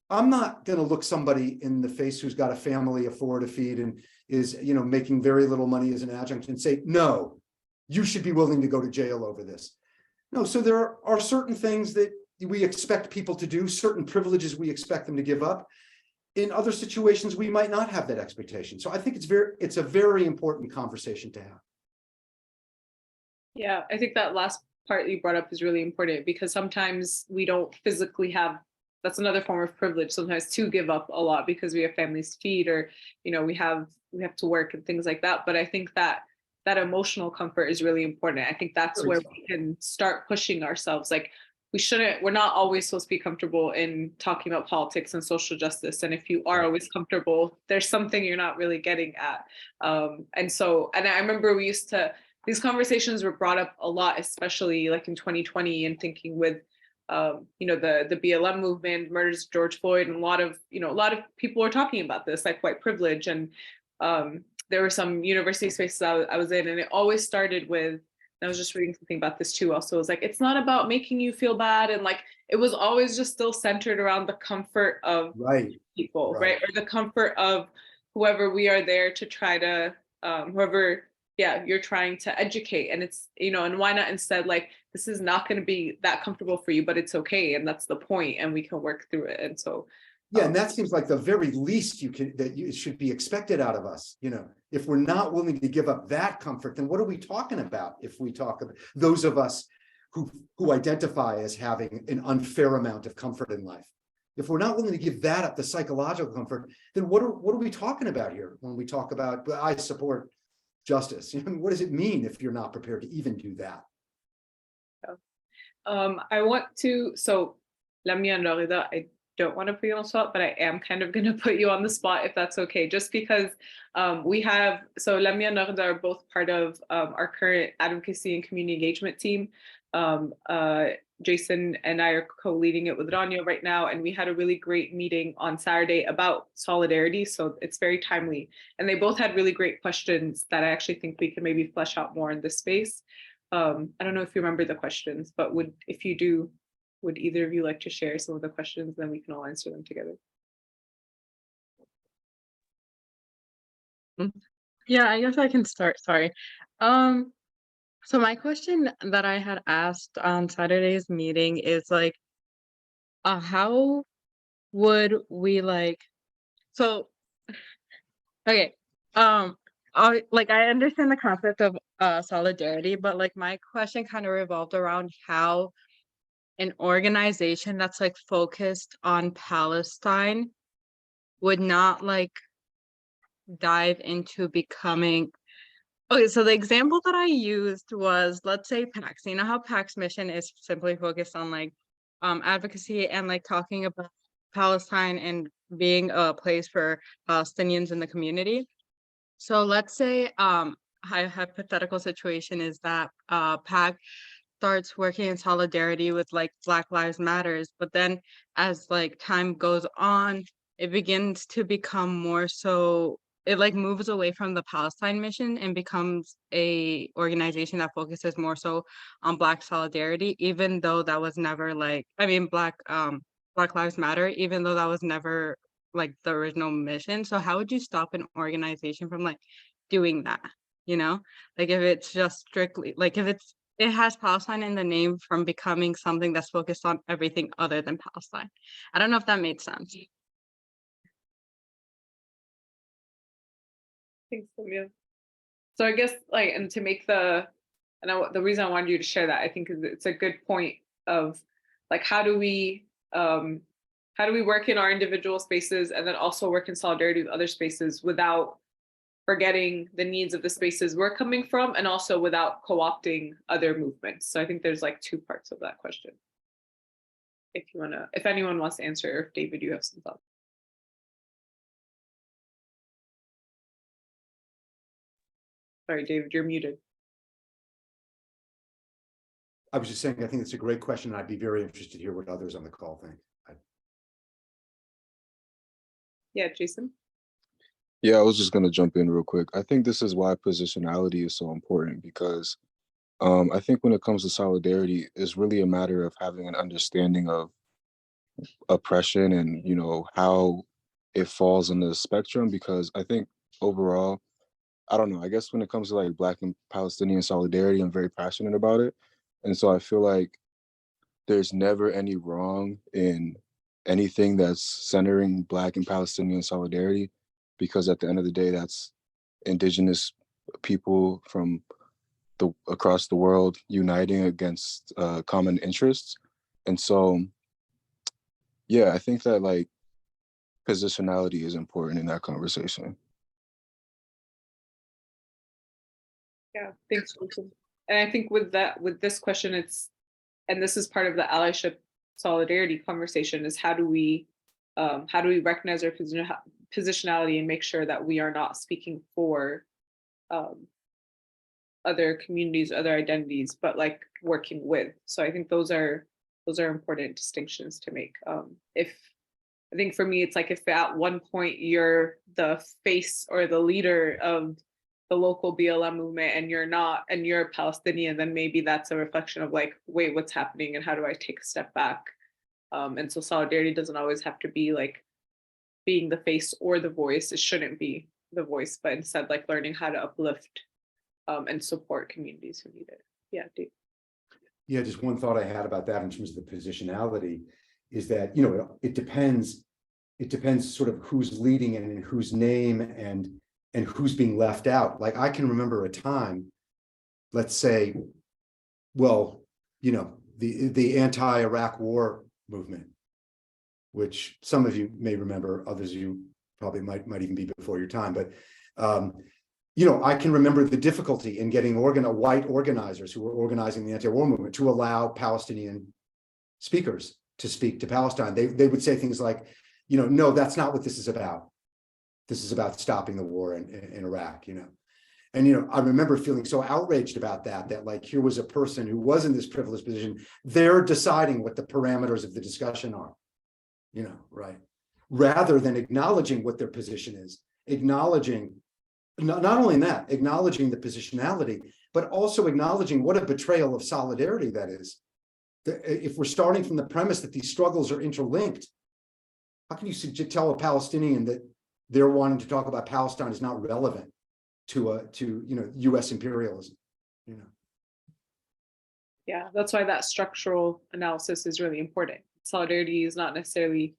I'm not going to look somebody in the face who's got a family of 4 to feed and is, you know, making very little money as an adjunct and say, no, you should be willing to go to jail over this. No, so there are certain things that we expect people to do, certain privileges we expect them to give up. In other situations, we might not have that expectation. So I think it's a very important conversation to have. Yeah, I think that last part you brought up is really important, because sometimes we don't physically have, that's another form of privilege sometimes, to give up a lot because we have families to feed, or, you know, we have to work and things like that. But I think that emotional comfort is really important. I think that's where we can start pushing ourselves. Like, we're not always supposed to be comfortable in talking about politics and social justice. And if you are always comfortable, there's something you're not really getting at. And I remember these conversations were brought up a lot, especially like in 2020, and thinking with, you know, the BLM movement, murders of George Floyd, and a lot of people were talking about this, like white privilege. And there were some university spaces I was in, and it always started with, I was just reading something about this too also, it was like, it's not about making you feel bad. And like, it was always just still centered around the comfort of people, right? Or the comfort of whoever we are there to try to, whoever, you're trying to educate. And it's, you know, and why not instead, like, this is not going to be that comfortable for you, but it's okay. And that's the point, and we can work through it. And so, yeah, and that seems like the very least it should be expected out of us. You know, if we're not willing to give up that comfort, then what are we talking about? If we talk about those of us who identify as having an unfair amount of comfort in life, if we're not willing to give that up, the psychological comfort, then what are we talking about here when we talk about, I support justice? You know, what does it mean if you're not prepared to even do that? I want to, so Lamia and Lorida, I don't want to put you on the spot, but I am kind of going to put you on the spot, if that's okay, just because so Lamia and Lorida are both part of our current advocacy and community engagement team. Jason and I are co-leading it with Rania right now, and we had a really great meeting on Saturday about solidarity, so it's very timely. And they both had really great questions that I actually think we can maybe flesh out more in this space. I don't know if you remember the questions, but if you do, would either of you like to share some of the questions, then we can all answer them together. Yeah, I guess I can start. Sorry. So my question that I had asked on Saturday's meeting is like, how would we so okay. I understand the concept of solidarity, but like my question kind of revolved around how an organization that's like focused on Palestine would not like dive into becoming. Okay, so the example that I used was, let's say PAX. You know how PAX mission is simply focused on like advocacy and like talking about Palestine and being a place for Palestinians in the community. So let's say a hypothetical situation is that PAC starts working in solidarity with like Black Lives Matters, but then as like time goes on, it begins to become more so, it like moves away from the Palestine mission and becomes a organization that focuses more so on Black solidarity, even though that was never like, I mean, Black Lives Matter, even though that was never like the original mission. So how would you stop an organization from like doing that? You know, like if it's just strictly like if it has Palestine in the name from becoming something that's focused on everything other than Palestine. I don't know if that made sense. Thanks, Sylvia. So I guess like, and to make the reason I wanted you to share that, I think is it's a good point of like, how do we work in our individual spaces and then also work in solidarity with other spaces without forgetting the needs of the spaces we're coming from, and also without co-opting other movements. So I think there's like two parts of that question. If anyone wants to answer, or if David, you have some thoughts. Sorry, David, you're muted. I was just saying, I think it's a great question, and I'd be very interested to hear what others on the call think. Yeah, Jason. Yeah, I was just gonna jump in real quick. I think this is why positionality is so important, because I think when it comes to solidarity, it's really a matter of having an understanding of oppression and, you know, how it falls in the spectrum. Because I think overall, I don't know, I guess when it comes to like Black and Palestinian solidarity, I'm very passionate about it. And so I feel like there's never any wrong in anything that's centering Black and Palestinian solidarity, because at the end of the day, that's indigenous people from across the world uniting against common interests. And so, yeah, I think that like positionality is important in that conversation. Yeah, thanks, Jason. And I think with this question, and this is part of the allyship solidarity conversation, is how do we recognize our positionality and make sure that we are not speaking for other communities, other identities, but like working with. So I think those are important distinctions to make. I think for me, it's like if at one point you're the face or the leader of the local BLM movement and you're not, and you're Palestinian, then maybe that's a reflection of like, wait, what's happening and how do I take a step back? And so solidarity doesn't always have to be like being the face or the voice. It shouldn't be the voice, but instead like learning how to uplift and support communities who need it. Yeah, Dave. Yeah, just one thought I had about that in terms of the positionality is that, you know, it depends sort of who's leading and in whose name and who's being left out. Like I can remember a time, let's say, well, you know, the anti-Iraq war movement, which some of you may remember, others of you probably might even be before your time, but you know, I can remember the difficulty in getting white organizers who were organizing the anti-war movement to allow Palestinian speakers to speak to Palestine. They would say things like, you know, no, that's not what this is about. This is about stopping the war in Iraq, you know. And, I remember feeling so outraged about that like here was a person who was in this privileged position. They're deciding what the parameters of the discussion are, right? Rather than acknowledging what their position is, acknowledging, not only that, acknowledging the positionality, but also acknowledging what a betrayal of solidarity that is. If we're starting from the premise that these struggles are interlinked, how can you tell a Palestinian that they're wanting to talk about Palestine is not relevant to U.S. imperialism? Yeah, that's why that structural analysis is really important. Solidarity is not necessarily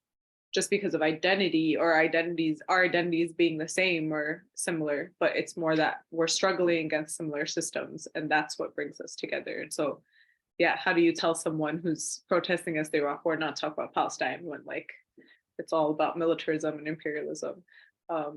just because of identity or our identities being the same or similar, but it's more that we're struggling against similar systems, and that's what brings us together. And so, yeah, how do you tell someone who's protesting as they Iraq War not talk about Palestine when it's all about militarism and imperialism? I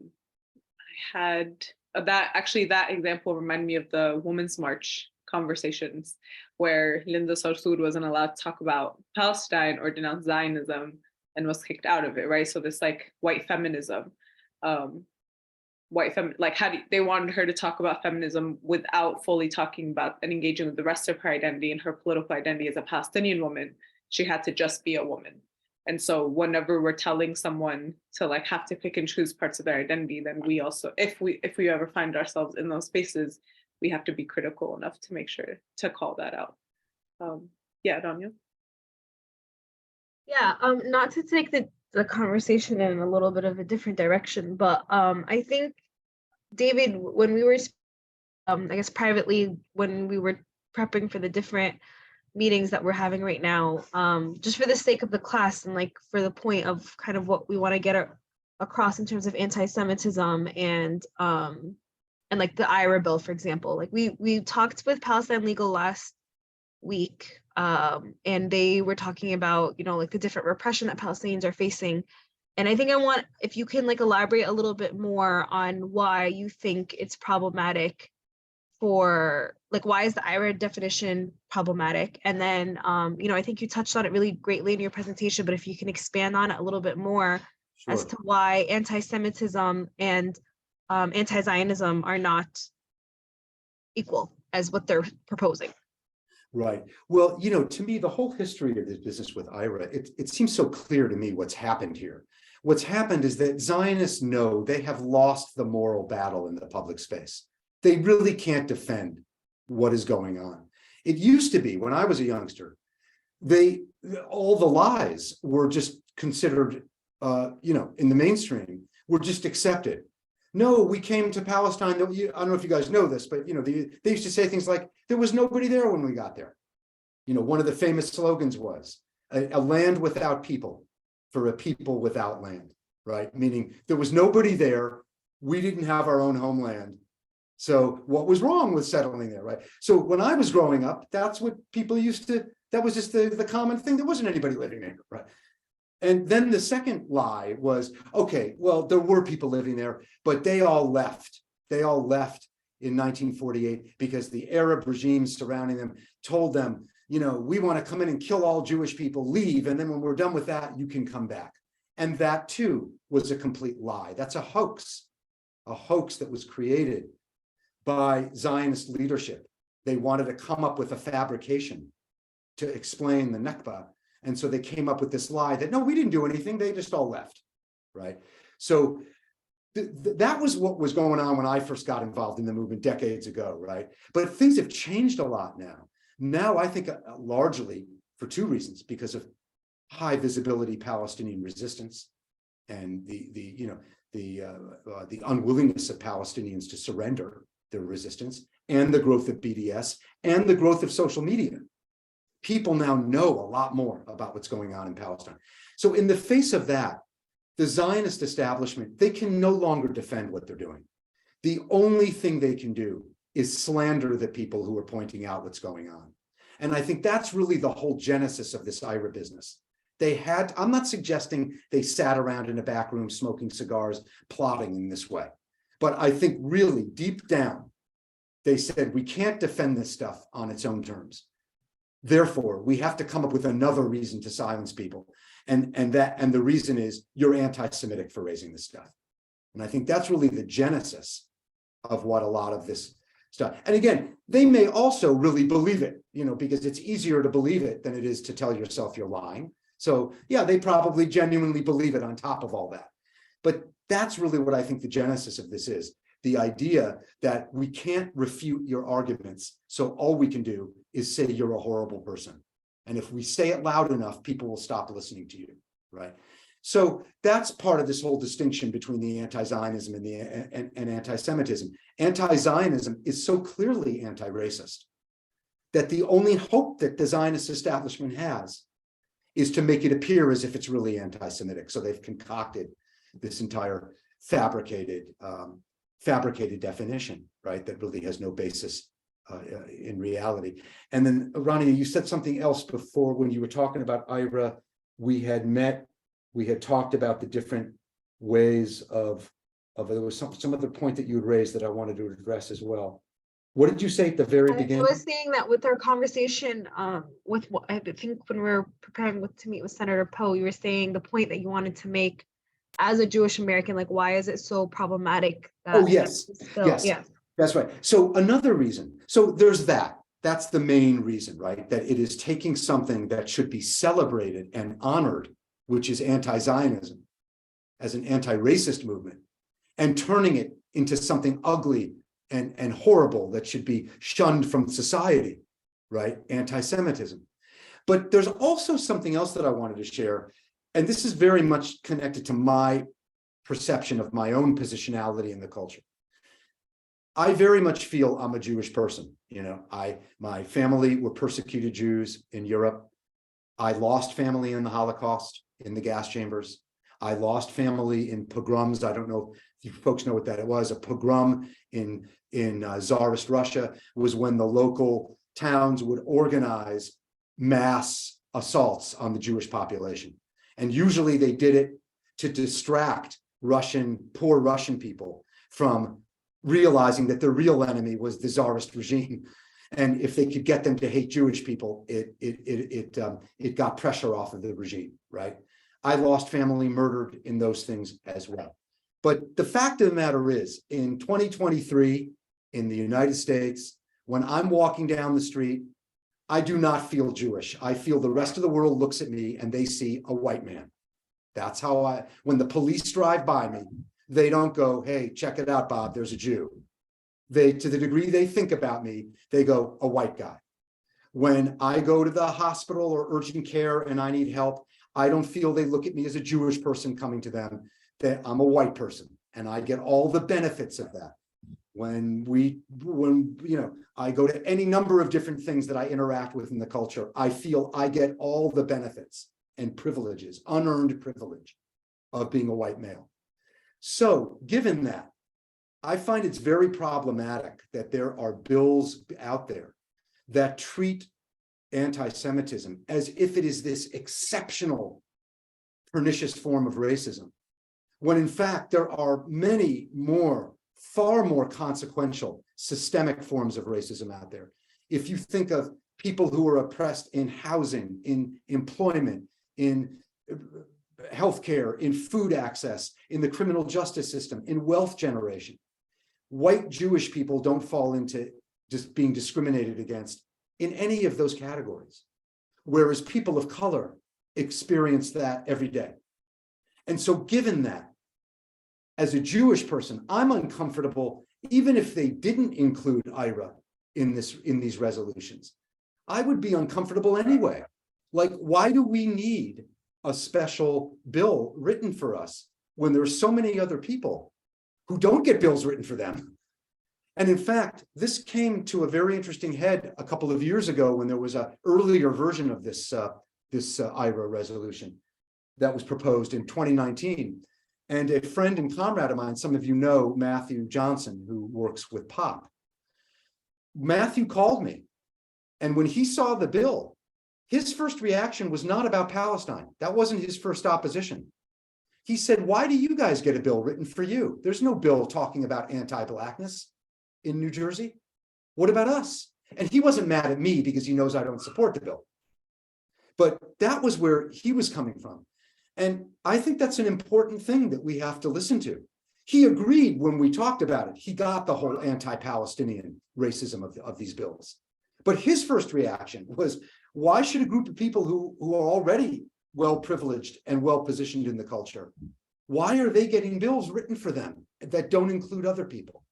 had that example reminded me of the Women's March conversations where Linda Sarsour wasn't allowed to talk about Palestine or denounce Zionism and was kicked out of it, right? So this white feminism, they wanted her to talk about feminism without fully talking about and engaging with the rest of her identity and her political identity as a Palestinian woman. She had to just be a woman. And so whenever we're telling someone to have to pick and choose parts of their identity, then we also, if we ever find ourselves in those spaces, we have to be critical enough to make sure to call that out. Yeah, Danya. Yeah, not to take the conversation in a little bit of a different direction, but I think, David, when we were, I guess privately, when we were prepping for the different meetings that we're having right now, just for the sake of the class and for the point of kind of what we want to get across in terms of anti-Semitism and the IRA bill, for example. We talked with Palestine Legal last week, and they were talking about the different repression that Palestinians are facing, and I think if you can elaborate a little bit more on why you think it's problematic for why is the IRA definition problematic, and then I think you touched on it really greatly in your presentation, but if you can expand on it a little bit more. Sure. As to why anti-Semitism and anti-Zionism are not equal as what they're proposing. Right. Well, to me, the whole history of this business with IRA, it seems so clear to me what's happened here. What's happened is that Zionists know they have lost the moral battle in the public space. They really can't defend what is going on. It used to be when I was a youngster, all the lies were just considered, in the mainstream, were just accepted. No, we came to Palestine. I don't know if you guys know this, but they used to say things like, there was nobody there when we got there. One of the famous slogans was a land without people for a people without land, right? Meaning there was nobody there. We didn't have our own homeland. So what was wrong with settling there, right? So when I was growing up, that's what people that was just the common thing. There wasn't anybody living there, right? And then the second lie was, okay, well, there were people living there, but they all left. They all left in 1948 because the Arab regimes surrounding them told them, we want to come in and kill all Jewish people, leave. And then when we're done with that, you can come back. And that too was a complete lie. That's a hoax that was created by Zionist leadership. They wanted to come up with a fabrication to explain the Nakba. And so they came up with this lie that, no, we didn't do anything. They just all left, right? So that was what was going on when I first got involved in the movement decades ago, right? But things have changed a lot now. Now, I think largely for two reasons, because of high visibility Palestinian resistance and the unwillingness of Palestinians to surrender their resistance, and the growth of BDS and the growth of social media. People now know a lot more about what's going on in Palestine. So in the face of that, the Zionist establishment, they can no longer defend what they're doing. The only thing they can do is slander the people who are pointing out what's going on. And I think that's really the whole genesis of this IRA business. I'm not suggesting they sat around in a back room smoking cigars, plotting in this way. But I think really deep down, they said, we can't defend this stuff on its own terms. Therefore, we have to come up with another reason to silence people. And the reason is you're anti-Semitic for raising this stuff. And I think that's really the genesis of what a lot of this stuff. And again, they may also really believe it, because it's easier to believe it than it is to tell yourself you're lying. So yeah, they probably genuinely believe it on top of all that. But that's really what I think the genesis of this is. The idea that we can't refute your arguments. So all we can do is say you're a horrible person. And if we say it loud enough, people will stop listening to you, right? So that's part of this whole distinction between the anti-Zionism and the and anti-Semitism. Anti-Zionism is so clearly anti-racist that the only hope that the Zionist establishment has is to make it appear as if it's really anti-Semitic. So they've concocted this entire fabricated definition, right? That really has no basis in reality. And then, Rania, you said something else before when you were talking about IHRA. We had talked about the different ways of there was some other point that you had raised that I wanted to address as well. What did you say at the very beginning? I was saying that with our conversation, with what I think when we were preparing to meet with Senator Poe, you were saying the point that you wanted to make as a Jewish American, like why is it so problematic? Oh, yes. Yes. That's right. So another reason. So there's that. That's the main reason, right? That it is taking something that should be celebrated and honored, which is anti-Zionism, as an anti-racist movement, and turning it into something ugly and horrible that should be shunned from society, right? Anti-Semitism. But there's also something else that I wanted to share, and this is very much connected to my perception of my own positionality in the culture. I very much feel I'm a Jewish person. My family were persecuted Jews in Europe. I lost family in the Holocaust, in the gas chambers. I lost family in pogroms. I don't know if you folks know what that was. A pogrom in Tsarist Russia was when the local towns would organize mass assaults on the Jewish population. And usually they did it to distract poor Russian people from realizing that the real enemy was the Tsarist regime. And if they could get them to hate Jewish people, it got pressure off of the regime, right? I lost family murdered in those things as well. But the fact of the matter is, in 2023, in the United States, when I'm walking down the street, I do not feel Jewish. I feel the rest of the world looks at me and they see a white man. That's how when the police drive by me, they don't go, hey, check it out, Bob, there's a Jew. To the degree they think about me, they go, a white guy. When I go to the hospital or urgent care and I need help, I don't feel they look at me as a Jewish person coming to them, that I'm a white person and I get all the benefits of that. When I go to any number of different things that I interact with in the culture, I feel I get all the benefits and privileges, unearned privilege of being a white male. So given that, I find it's very problematic that there are bills out there that treat anti-Semitism as if it is this exceptional, pernicious form of racism, when in fact there are many more, far more consequential systemic forms of racism out there. If you think of people who are oppressed in housing, in employment, in healthcare, in food access, in the criminal justice system, in wealth generation, white Jewish people don't fall into just being discriminated against in any of those categories, whereas people of color experience that every day. And so given that, as a Jewish person, I'm uncomfortable, even if they didn't include IHRA in these resolutions. I would be uncomfortable anyway. Like, why do we need a special bill written for us when there are so many other people who don't get bills written for them? And in fact, this came to a very interesting head a couple of years ago when there was an earlier version of this IHRA resolution that was proposed in 2019. And a friend and comrade of mine, some of you know Matthew Johnson, who works with POP. Matthew called me, and when he saw the bill, his first reaction was not about Palestine. That wasn't his first opposition. He said, why do you guys get a bill written for you? There's no bill talking about anti-Blackness in New Jersey. What about us? And he wasn't mad at me because he knows I don't support the bill. But that was where he was coming from. And I think that's an important thing that we have to listen to. He agreed when we talked about it. He got the whole anti-Palestinian racism of these bills. But his first reaction was, why should a group of people who are already well privileged and well positioned in the culture, why are they getting bills written for them that don't include other people?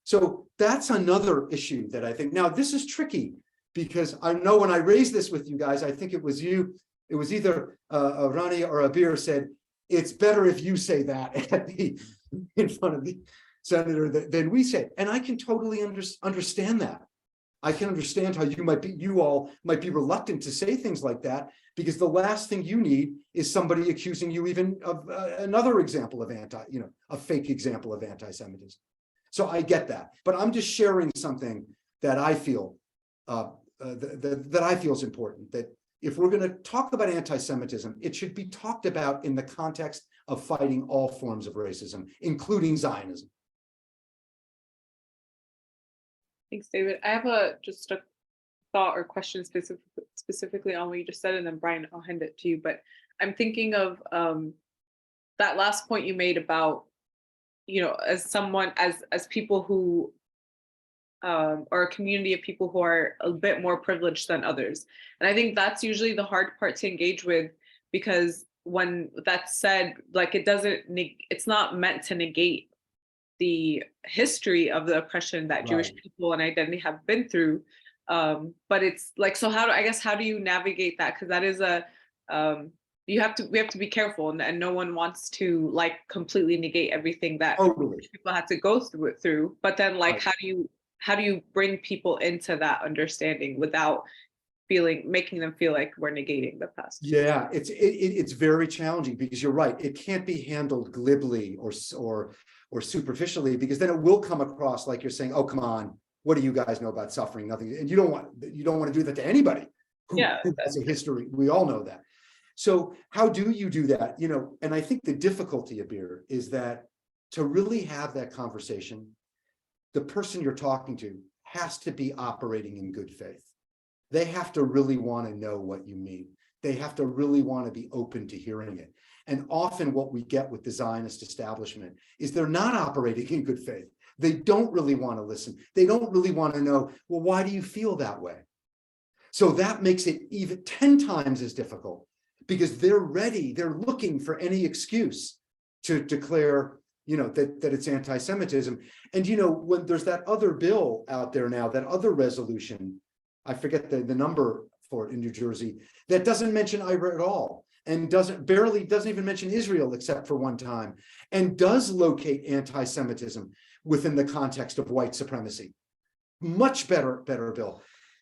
So that's another issue that I think, now this is tricky because I know when I raised this with you guys, I think it was you, it was either Rani or Abir said, it's better if you say that in front of the senator than we say. And I can totally understand that. I can understand how you all might be reluctant to say things like that, because the last thing you need is somebody accusing you even of another example of a fake example of anti-Semitism. So I get that, but I'm just sharing something that I feel that I feel is important, that if we're going to talk about anti-Semitism, it should be talked about in the context of fighting all forms of racism, including Zionism. Thanks, David. I have just a thought or question specifically on what you just said, and then Brian, I'll hand it to you. But I'm thinking of that last point you made about, as someone, as people who, or a community of people who are a bit more privileged than others. And I think that's usually the hard part to engage with, because when that's said, like, it's not meant to negate the history of the oppression that Jewish people and identity have been through. But it's like, so how do you navigate that? Because that is we have to be careful, and no one wants to like completely negate everything that people had to go through. But then like, how do you bring people into that understanding without making them feel like we're negating the past? Yeah, it's very challenging, because you're right. It can't be handled glibly or superficially, because then it will come across like you're saying, oh, come on, what do you guys know about suffering? Nothing. And you don't want to do that to anybody who has a history. We all know that. So how do you do that? And I think the difficulty, Abir, is that to really have that conversation, the person you're talking to has to be operating in good faith. They have to really want to know what you mean. They have to really want to be open to hearing it. And often what we get with the Zionist establishment is they're not operating in good faith. They don't really want to listen. They don't really want to know, well, why do you feel that way? So that makes it even 10 times as difficult, because they're ready. They're looking for any excuse to declare, that it's anti-Semitism. And, when there's that other bill out there now, that other resolution, I forget the number for it in New Jersey, that doesn't mention IRA at all, and doesn't even mention Israel except for one time, and does locate anti-Semitism within the context of white supremacy. Much better bill.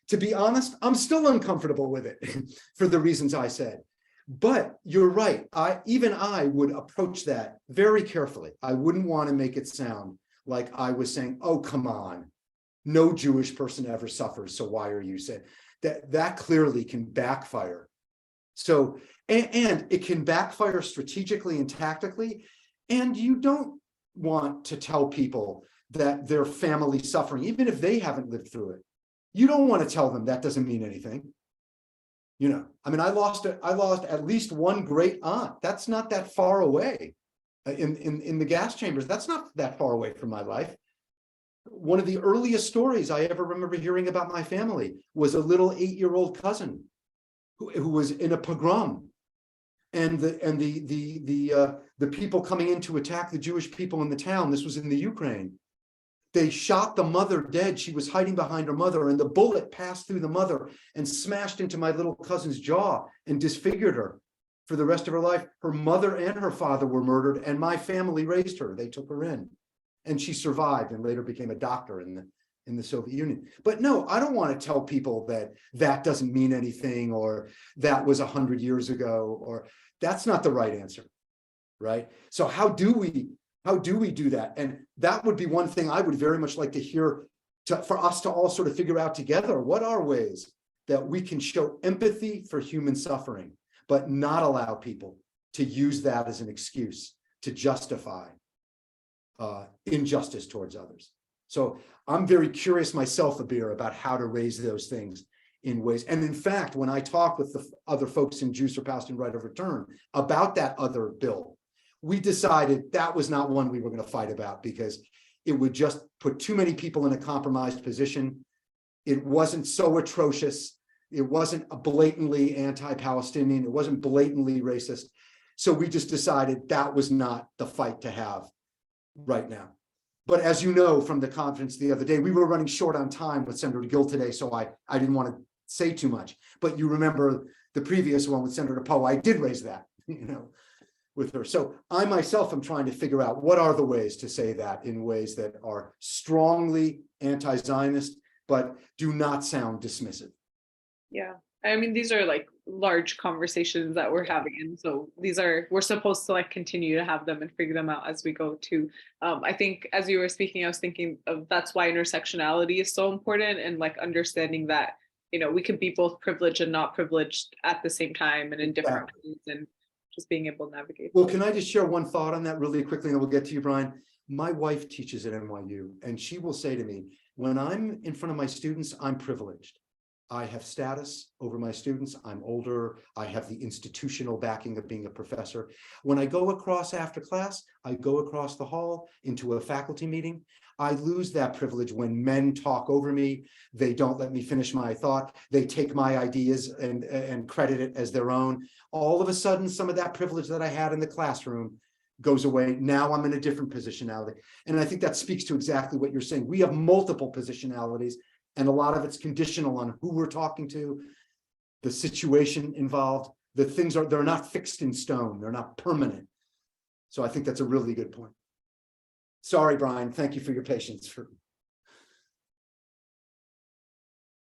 To be honest, I'm still uncomfortable with it for the reasons I said. But you're right. I would approach that very carefully. I wouldn't want to make it sound like I was saying, oh, come on, no Jewish person ever suffers, so why are you saying that? That clearly can backfire. So, and it can backfire strategically and tactically. And you don't want to tell people that their family's suffering, even if they haven't lived through it. You don't want to tell them that doesn't mean anything. I lost at least one great aunt. That's not that far away in the gas chambers. That's not that far away from my life. One of the earliest stories I ever remember hearing about my family was a little 8-year-old cousin who was in a pogrom, and the people coming in to attack the Jewish people in the town. This was in the Ukraine. They shot the mother dead. She was hiding behind her mother, and the bullet passed through the mother and smashed into my little cousin's jaw and disfigured her for the rest of her life. Her mother and her father were murdered, and my family raised her. They took her in, and she survived and later became a doctor in the Soviet Union. But no, I don't want to tell people that doesn't mean anything, or that was 100 years ago, or that's not the right answer, right? So how do we do that? And that would be one thing I would very much like to hear, for us to all sort of figure out together. What are ways that we can show empathy for human suffering, but not allow people to use that as an excuse to justify injustice towards others? So I'm very curious myself, Abir, about how to raise those things in ways. And in fact, when I talk with the other folks in Jews for Palestine Right of Return about that other bill, we decided that was not one we were going to fight about because it would just put too many people in a compromised position. It wasn't so atrocious. It wasn't a blatantly anti-Palestinian. It wasn't blatantly racist. So we just decided that was not the fight to have right now. But as you know, from the conference the other day, we were running short on time with Senator Gill today, so I didn't want to say too much. But you remember the previous one with Senator Poe, I did raise that, with her. So I myself am trying to figure out what are the ways to say that in ways that are strongly anti-Zionist, but do not sound dismissive. Yeah, I mean, these are like large conversations that we're having, and so we're supposed to like continue to have them and figure them out as we go too. I think as you were speaking, I was thinking of that's why intersectionality is so important, and like understanding that, we can be both privileged and not privileged at the same time and in different ways, and just being able to navigate. Well, can I just share one thought on that really quickly, and then we'll get to you, Brian? My wife teaches at NYU, and she will say to me, when I'm in front of my students, I'm privileged. I have status over my students. I'm older. I have the institutional backing of being a professor. When I go across after class, I go across the hall into a faculty meeting. I lose that privilege when men talk over me. They don't let me finish my thought. They take my ideas and credit it as their own. All of a sudden, some of that privilege that I had in the classroom goes away. Now I'm in a different positionality. And I think that speaks to exactly what you're saying. We have multiple positionalities, and a lot of it's conditional on who we're talking to, the situation involved. The things they're not fixed in stone. They're not permanent. So I think that's a really good point. Sorry, Brian. Thank you for your patience.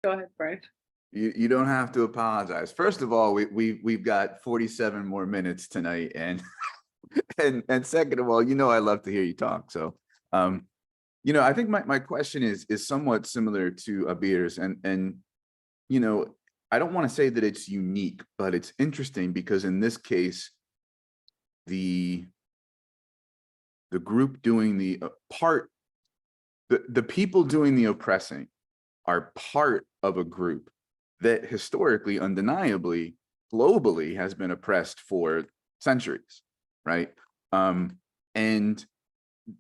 Go ahead, Brian. You don't have to apologize. First of all, we've got 47 more minutes tonight, and and second of all, I love to hear you talk. So I think my question is somewhat similar to Abir's, and I don't want to say that it's unique, but it's interesting because in this case, the group doing the the people doing the oppressing are part of a group that historically, undeniably, globally has been oppressed for centuries, right? And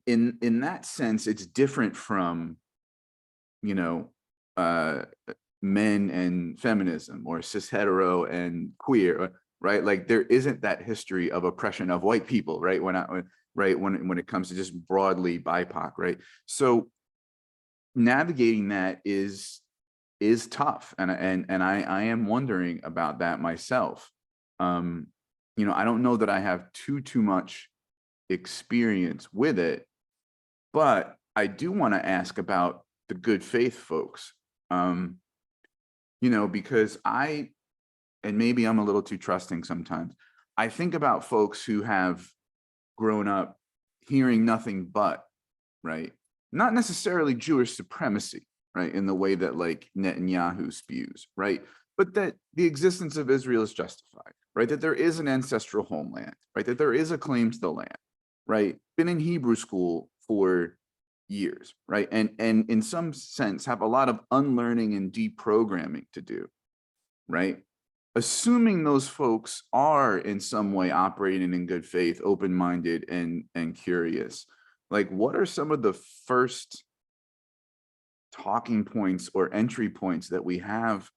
in that sense, it's different from, men and feminism, or cis hetero and queer, right? Like there isn't that history of oppression of white people, right? When it comes to just broadly BIPOC, right? So navigating that is tough, and I am wondering about that myself. I don't know that I have too much experience with it, but I do want to ask about the good faith folks, because and maybe I'm a little too trusting sometimes. I think about folks who have grown up hearing nothing but, right? Not necessarily Jewish supremacy, right? In the way that like Netanyahu spews, right? But that the existence of Israel is justified, right? That there is an ancestral homeland, right? That there is a claim to the land, right? Been in Hebrew school for years, right? And in some sense have a lot of unlearning and deprogramming to do, right? Assuming those folks are in some way operating in good faith, open-minded and curious, like what are some of the first talking points or entry points that we have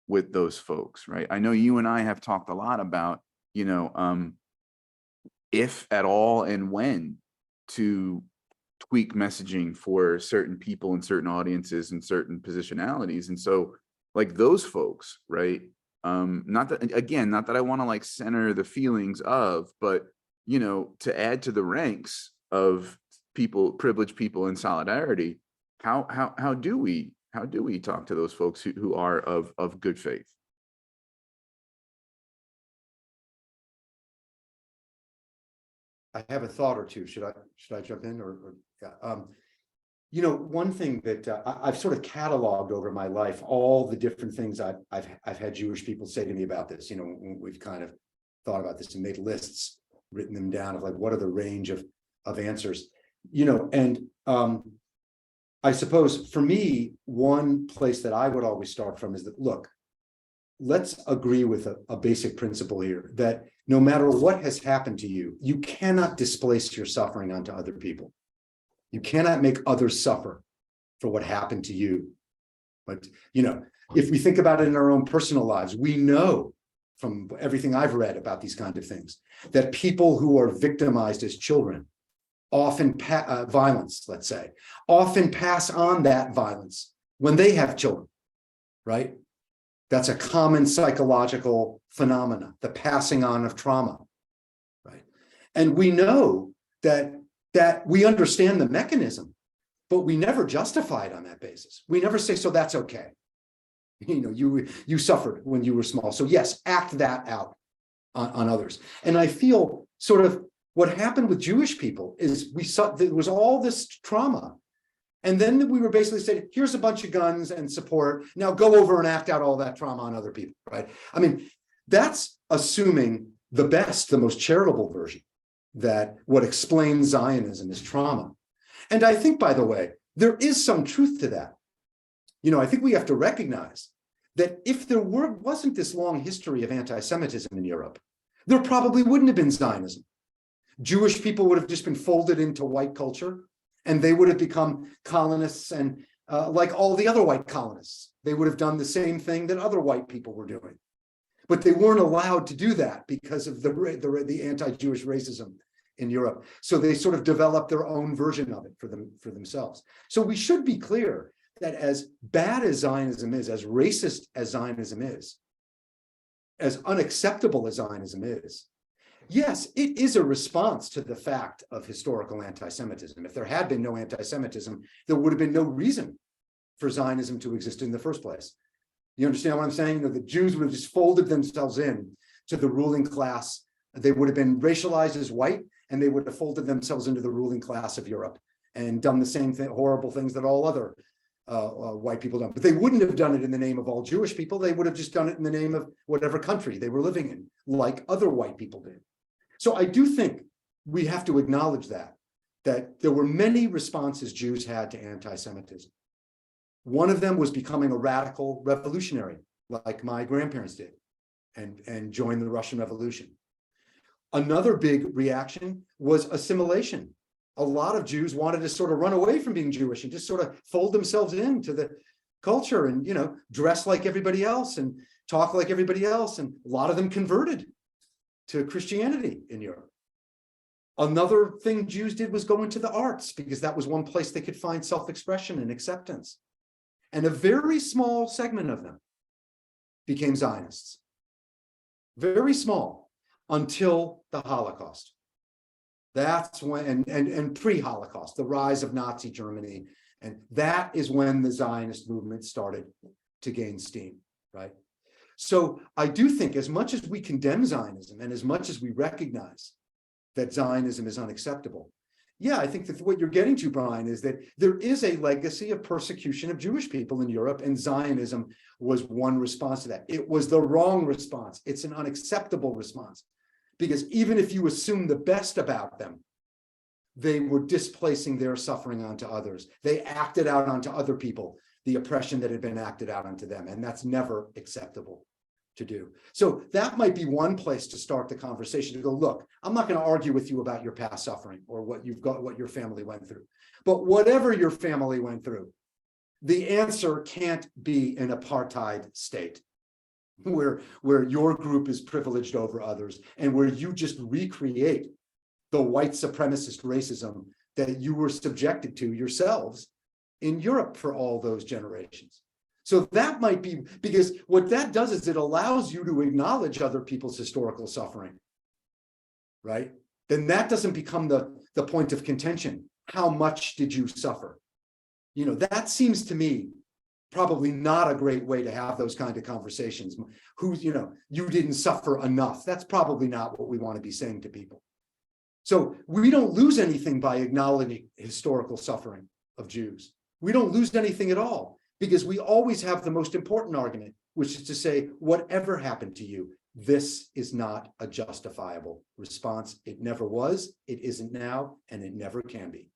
with those folks, right? I know you and I have talked a lot about, if at all and when to tweak messaging for certain people and certain audiences and certain positionalities. And so like those folks, right? Not that I want to like center the feelings of, but, to add to the ranks of people, privileged people in solidarity, how do we talk to those folks who are of good faith? I have a thought or two. Should I jump in or yeah. One thing that I've sort of cataloged over my life, all the different things I've had Jewish people say to me about this. We've kind of thought about this and made lists, written them down of like what are the range of answers, and I suppose for me, one place that I would always start from is that, look, let's agree with a basic principle here, that no matter what has happened to you, you cannot displace your suffering onto other people. You cannot make others suffer for what happened to you. But, you know, if we think about it in our own personal lives, we know from everything I've read about these kind of things, that people who are victimized as children often violence, let's say, often pass on that violence when they have children, right? That's a common psychological phenomena, the passing on of trauma, right? And we know that we understand the mechanism, but we never justify it on that basis. We never say, so that's okay. You know, you suffered when you were small. So yes, act that out on others. And I feel sort of what happened with Jewish people is there was all this trauma. And then we were basically saying, here's a bunch of guns and support. Now go over and act out all that trauma on other people, right? I mean, that's assuming the best, the most charitable version, that what explains Zionism is trauma. And I think, by the way, there is some truth to that. You know, I think we have to recognize that if there wasn't this long history of anti-Semitism in Europe, there probably wouldn't have been Zionism. Jewish people would have just been folded into white culture, and they would have become colonists, and like all the other white colonists, they would have done the same thing that other white people were doing. But they weren't allowed to do that because of the anti-Jewish racism in Europe. So they sort of developed their own version of it for themselves. So we should be clear that as bad as Zionism is, as racist as Zionism is, as unacceptable as Zionism is, yes, it is a response to the fact of historical anti-Semitism. If there had been no anti-Semitism, there would have been no reason for Zionism to exist in the first place. You understand what I'm saying? You know, the Jews would have just folded themselves in to the ruling class. They would have been racialized as white, and they would have folded themselves into the ruling class of Europe and done the same horrible things that all other white people done. But they wouldn't have done it in the name of all Jewish people. They would have just done it in the name of whatever country they were living in, like other white people did. So I do think we have to acknowledge that there were many responses Jews had to anti-Semitism. One of them was becoming a radical revolutionary, like my grandparents did, and join the Russian Revolution. Another big reaction was assimilation. A lot of Jews wanted to sort of run away from being Jewish and just sort of fold themselves into the culture and, you know, dress like everybody else and talk like everybody else. And a lot of them converted to Christianity in Europe. Another thing Jews did was go into the arts, because that was one place they could find self-expression and acceptance. And a very small segment of them became Zionists. Very small, until the Holocaust. That's when, and pre-Holocaust, the rise of Nazi Germany. And that is when the Zionist movement started to gain steam, right? So I do think, as much as we condemn Zionism and as much as we recognize that Zionism is unacceptable, yeah, I think that what you're getting to, Brian, is that there is a legacy of persecution of Jewish people in Europe, and Zionism was one response to that. It was the wrong response. It's an unacceptable response, because even if you assume the best about them, they were displacing their suffering onto others. They acted out onto other people the oppression that had been acted out onto them, and that's never acceptable to do. So that might be one place to start the conversation, to go, look, I'm not going to argue with you about your past suffering or what you've got, what your family went through, but whatever your family went through, the answer can't be an apartheid state where your group is privileged over others and where you just recreate the white supremacist racism that you were subjected to yourselves in Europe for all those generations. So that might be, because what that does is it allows you to acknowledge other people's historical suffering, right? Then that doesn't become the point of contention. How much did you suffer? You know, that seems to me probably not a great way to have those kind of conversations. You know, you didn't suffer enough. That's probably not what we want to be saying to people. So we don't lose anything by acknowledging historical suffering of Jews. We don't lose anything at all, because we always have the most important argument, which is to say, whatever happened to you, this is not a justifiable response. It never was, it isn't now, and it never can be.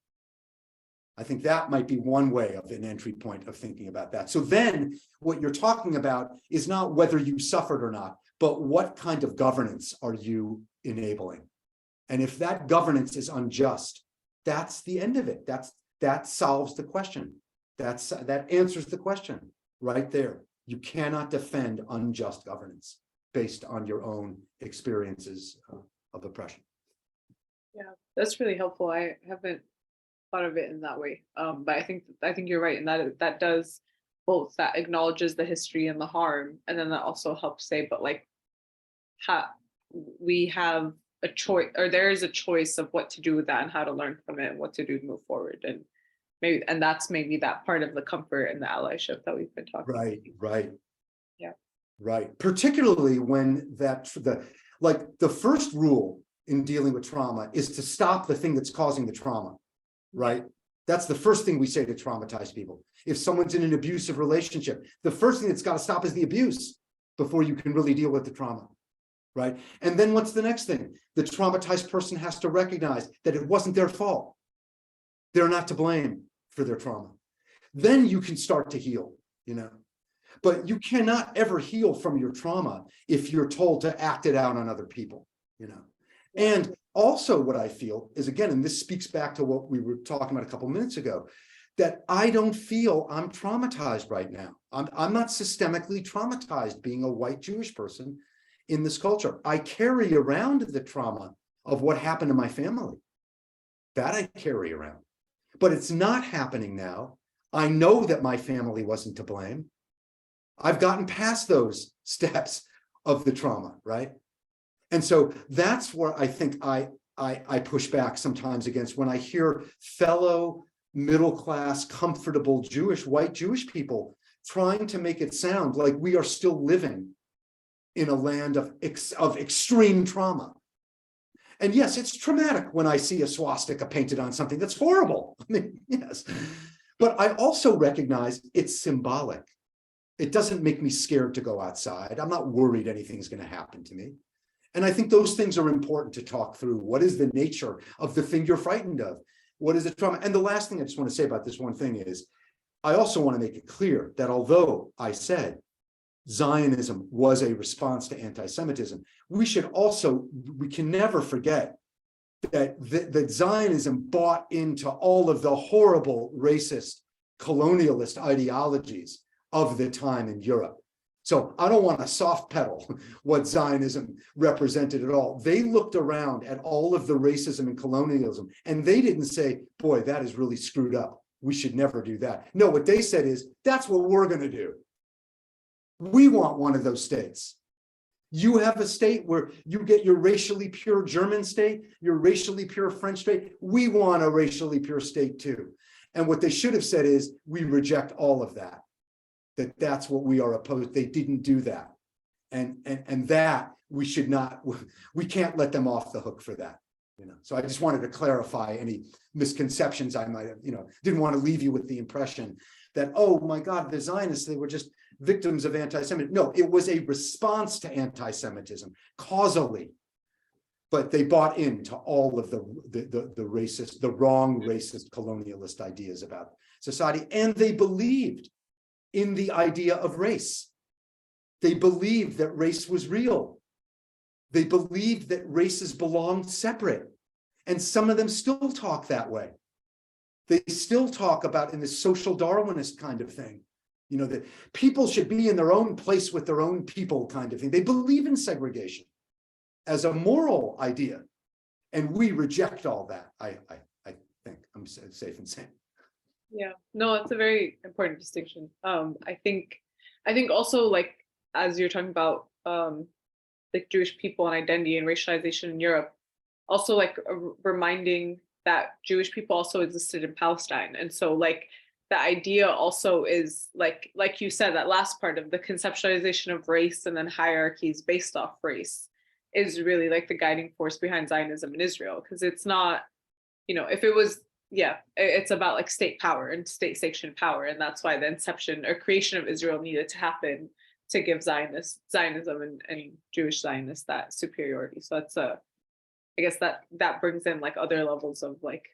I think that might be one way of an entry point of thinking about that. So then what you're talking about is not whether you suffered or not, but what kind of governance are you enabling? And if that governance is unjust, that's the end of it. That solves the question. That answers the question right there. You cannot defend unjust governance based on your own experiences of oppression. Yeah, that's really helpful. I haven't thought of it in that way. But I think you're right, and that does both, that acknowledges the history and the harm, and then that also helps say, but like, we have a choice, or there is a choice of what to do with that and how to learn from it and what to do to move forward. And that's maybe that part of the comfort and the allyship that we've been talking about. Right. Yeah. Right. Particularly when the first rule in dealing with trauma is to stop the thing that's causing the trauma, right? That's the first thing we say to traumatized people. If someone's in an abusive relationship, the first thing that's got to stop is the abuse before you can really deal with the trauma, right? And then what's the next thing? The traumatized person has to recognize that it wasn't their fault. They're not to blame for their trauma. Then you can start to heal, but you cannot ever heal from your trauma if you're told to act it out on other people, And also what I feel is, again, and this speaks back to what we were talking about a couple minutes ago, that I don't feel I'm traumatized right now. I'm not systemically traumatized being a white Jewish person in this culture. I carry around the trauma of what happened to my family. That I carry around. But it's not happening now. I know that my family wasn't to blame. I've gotten past those steps of the trauma, right? And so that's where I think I push back sometimes against when I hear fellow middle-class, comfortable white Jewish people trying to make it sound like we are still living in a land of extreme trauma. And yes, it's traumatic when I see a swastika painted on something. That's horrible. I mean, yes. But I also recognize it's symbolic. It doesn't make me scared to go outside. I'm not worried anything's going to happen to me. And I think those things are important to talk through. What is the nature of the thing you're frightened of? What is the trauma? And the last thing I just want to say about this one thing is, I also want to make it clear that although I said Zionism was a response to anti-Semitism, we can never forget that Zionism bought into all of the horrible racist colonialist ideologies of the time in Europe. So I don't want to soft pedal what Zionism represented at all. They looked around at all of the racism and colonialism, and they didn't say, boy, that is really screwed up. We should never do that. No, what they said is, that's what we're going to do. We want one of those states. You have a state where you get your racially pure German state, your racially pure French state. We want a racially pure state too. And what they should have said is, we reject all of that. That's what we are opposed. They didn't do that. And that we should not, we can't let them off the hook for that. So I just wanted to clarify any misconceptions I might have, didn't want to leave you with the impression that, oh my God, the Zionists, they were just victims of anti-Semitism. No, it was a response to anti-Semitism, causally. But they bought into all of the wrong racist colonialist ideas about society, and they believed in the idea of race. They believed that race was real. They believed that races belonged separate. And some of them still talk that way. They still talk about in this social Darwinist kind of thing, that people should be in their own place with their own people kind of thing. They believe in segregation as a moral idea. And we reject all that, I think I'm safe in saying. Yeah, no, it's a very important distinction. I think also, like, as you're talking about like Jewish people and identity and racialization in Europe, also like reminding that Jewish people also existed in Palestine. And so like the idea also is like you said, that last part of the conceptualization of race and then hierarchies based off race is really like the guiding force behind Zionism in Israel. Because it's not, if it was, it's about like state power and state sanctioned power. And that's why the inception or creation of Israel needed to happen to give Zionism and Jewish Zionists that superiority. So that's I guess that brings in like other levels of like,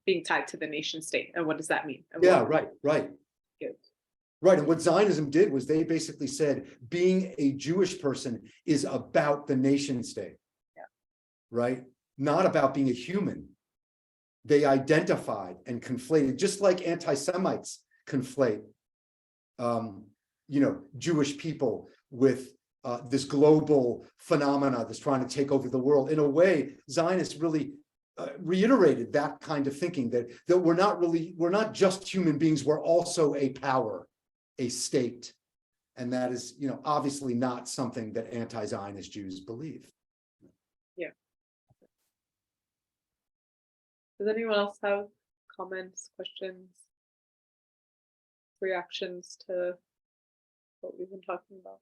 being tied to the nation state, and what does that mean? And Yeah, what- right. Good. Right, and what Zionism did was they basically said being a Jewish person is about the nation state. Yeah. Right, not about being a human. They identified and conflated, just like anti-Semites conflate, Jewish people with this global phenomena that's trying to take over the world. In a way, Zionists really reiterated that kind of thinking, that we're not just human beings, we're also a power, a state. And that is, obviously not something that anti-Zionist Jews believe. Does anyone else have comments, questions, reactions to what we've been talking about?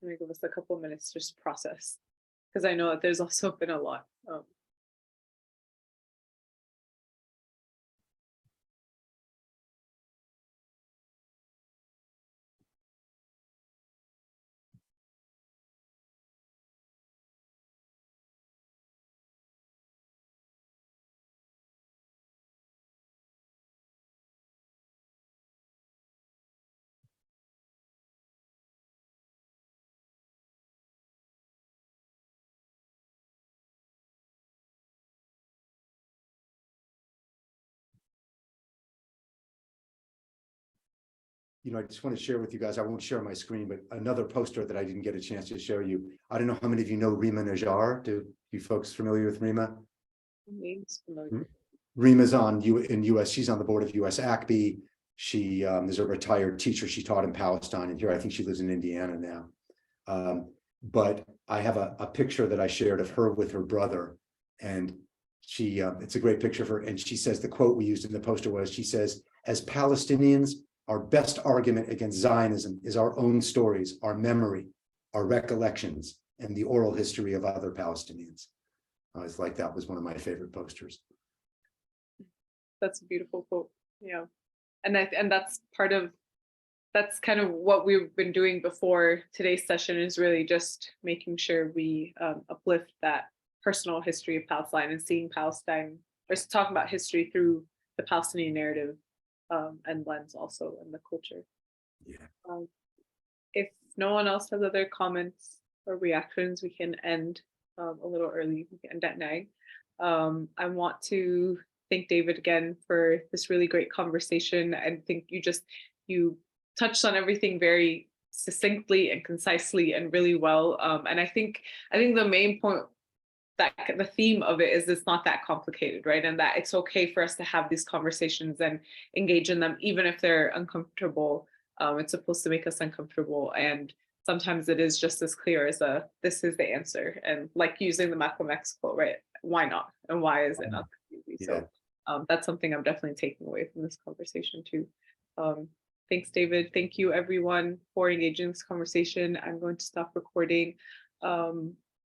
Let me give us a couple minutes to just process, because I know that there's also been a lot. I just want to share with you guys, I won't share my screen, but another poster that I didn't get a chance to show you. I don't know how many of you know Rima Najjar. Do you folks familiar with Rima? Names familiar. Rima's in US, she's on the board of US ACBI. She is a retired teacher. She taught in Palestine, and here I think she lives in Indiana now. But I have a picture that I shared of her with her brother, and she it's a great picture of her. And she says, the quote we used in the poster was, she says, "As Palestinians, our best argument against Zionism is our own stories, our memory, our recollections, and the oral history of other Palestinians." I was like, that was one of my favorite posters. That's a beautiful quote. Yeah. And that's kind of what we've been doing before today's session, is really just making sure we uplift that personal history of Palestine and seeing Palestine, or talking about history through the Palestinian narrative and lens also, and the culture. Yeah. If no one else has other comments or reactions, we can end a little early. We can end at 9. I want to thank David again for this really great conversation. I think you touched on everything very succinctly and concisely and really well. And I think the main point, that the theme of it is, it's not that complicated, right? And that it's okay for us to have these conversations and engage in them, even if they're uncomfortable. It's supposed to make us uncomfortable. And sometimes it is just as clear as this is the answer. And like using the Malcolm X quote, right? Why not? And why is it not that easy? Yeah. So that's something I'm definitely taking away from this conversation too. Thanks, David. Thank you everyone for engaging in this conversation. I'm going to stop recording.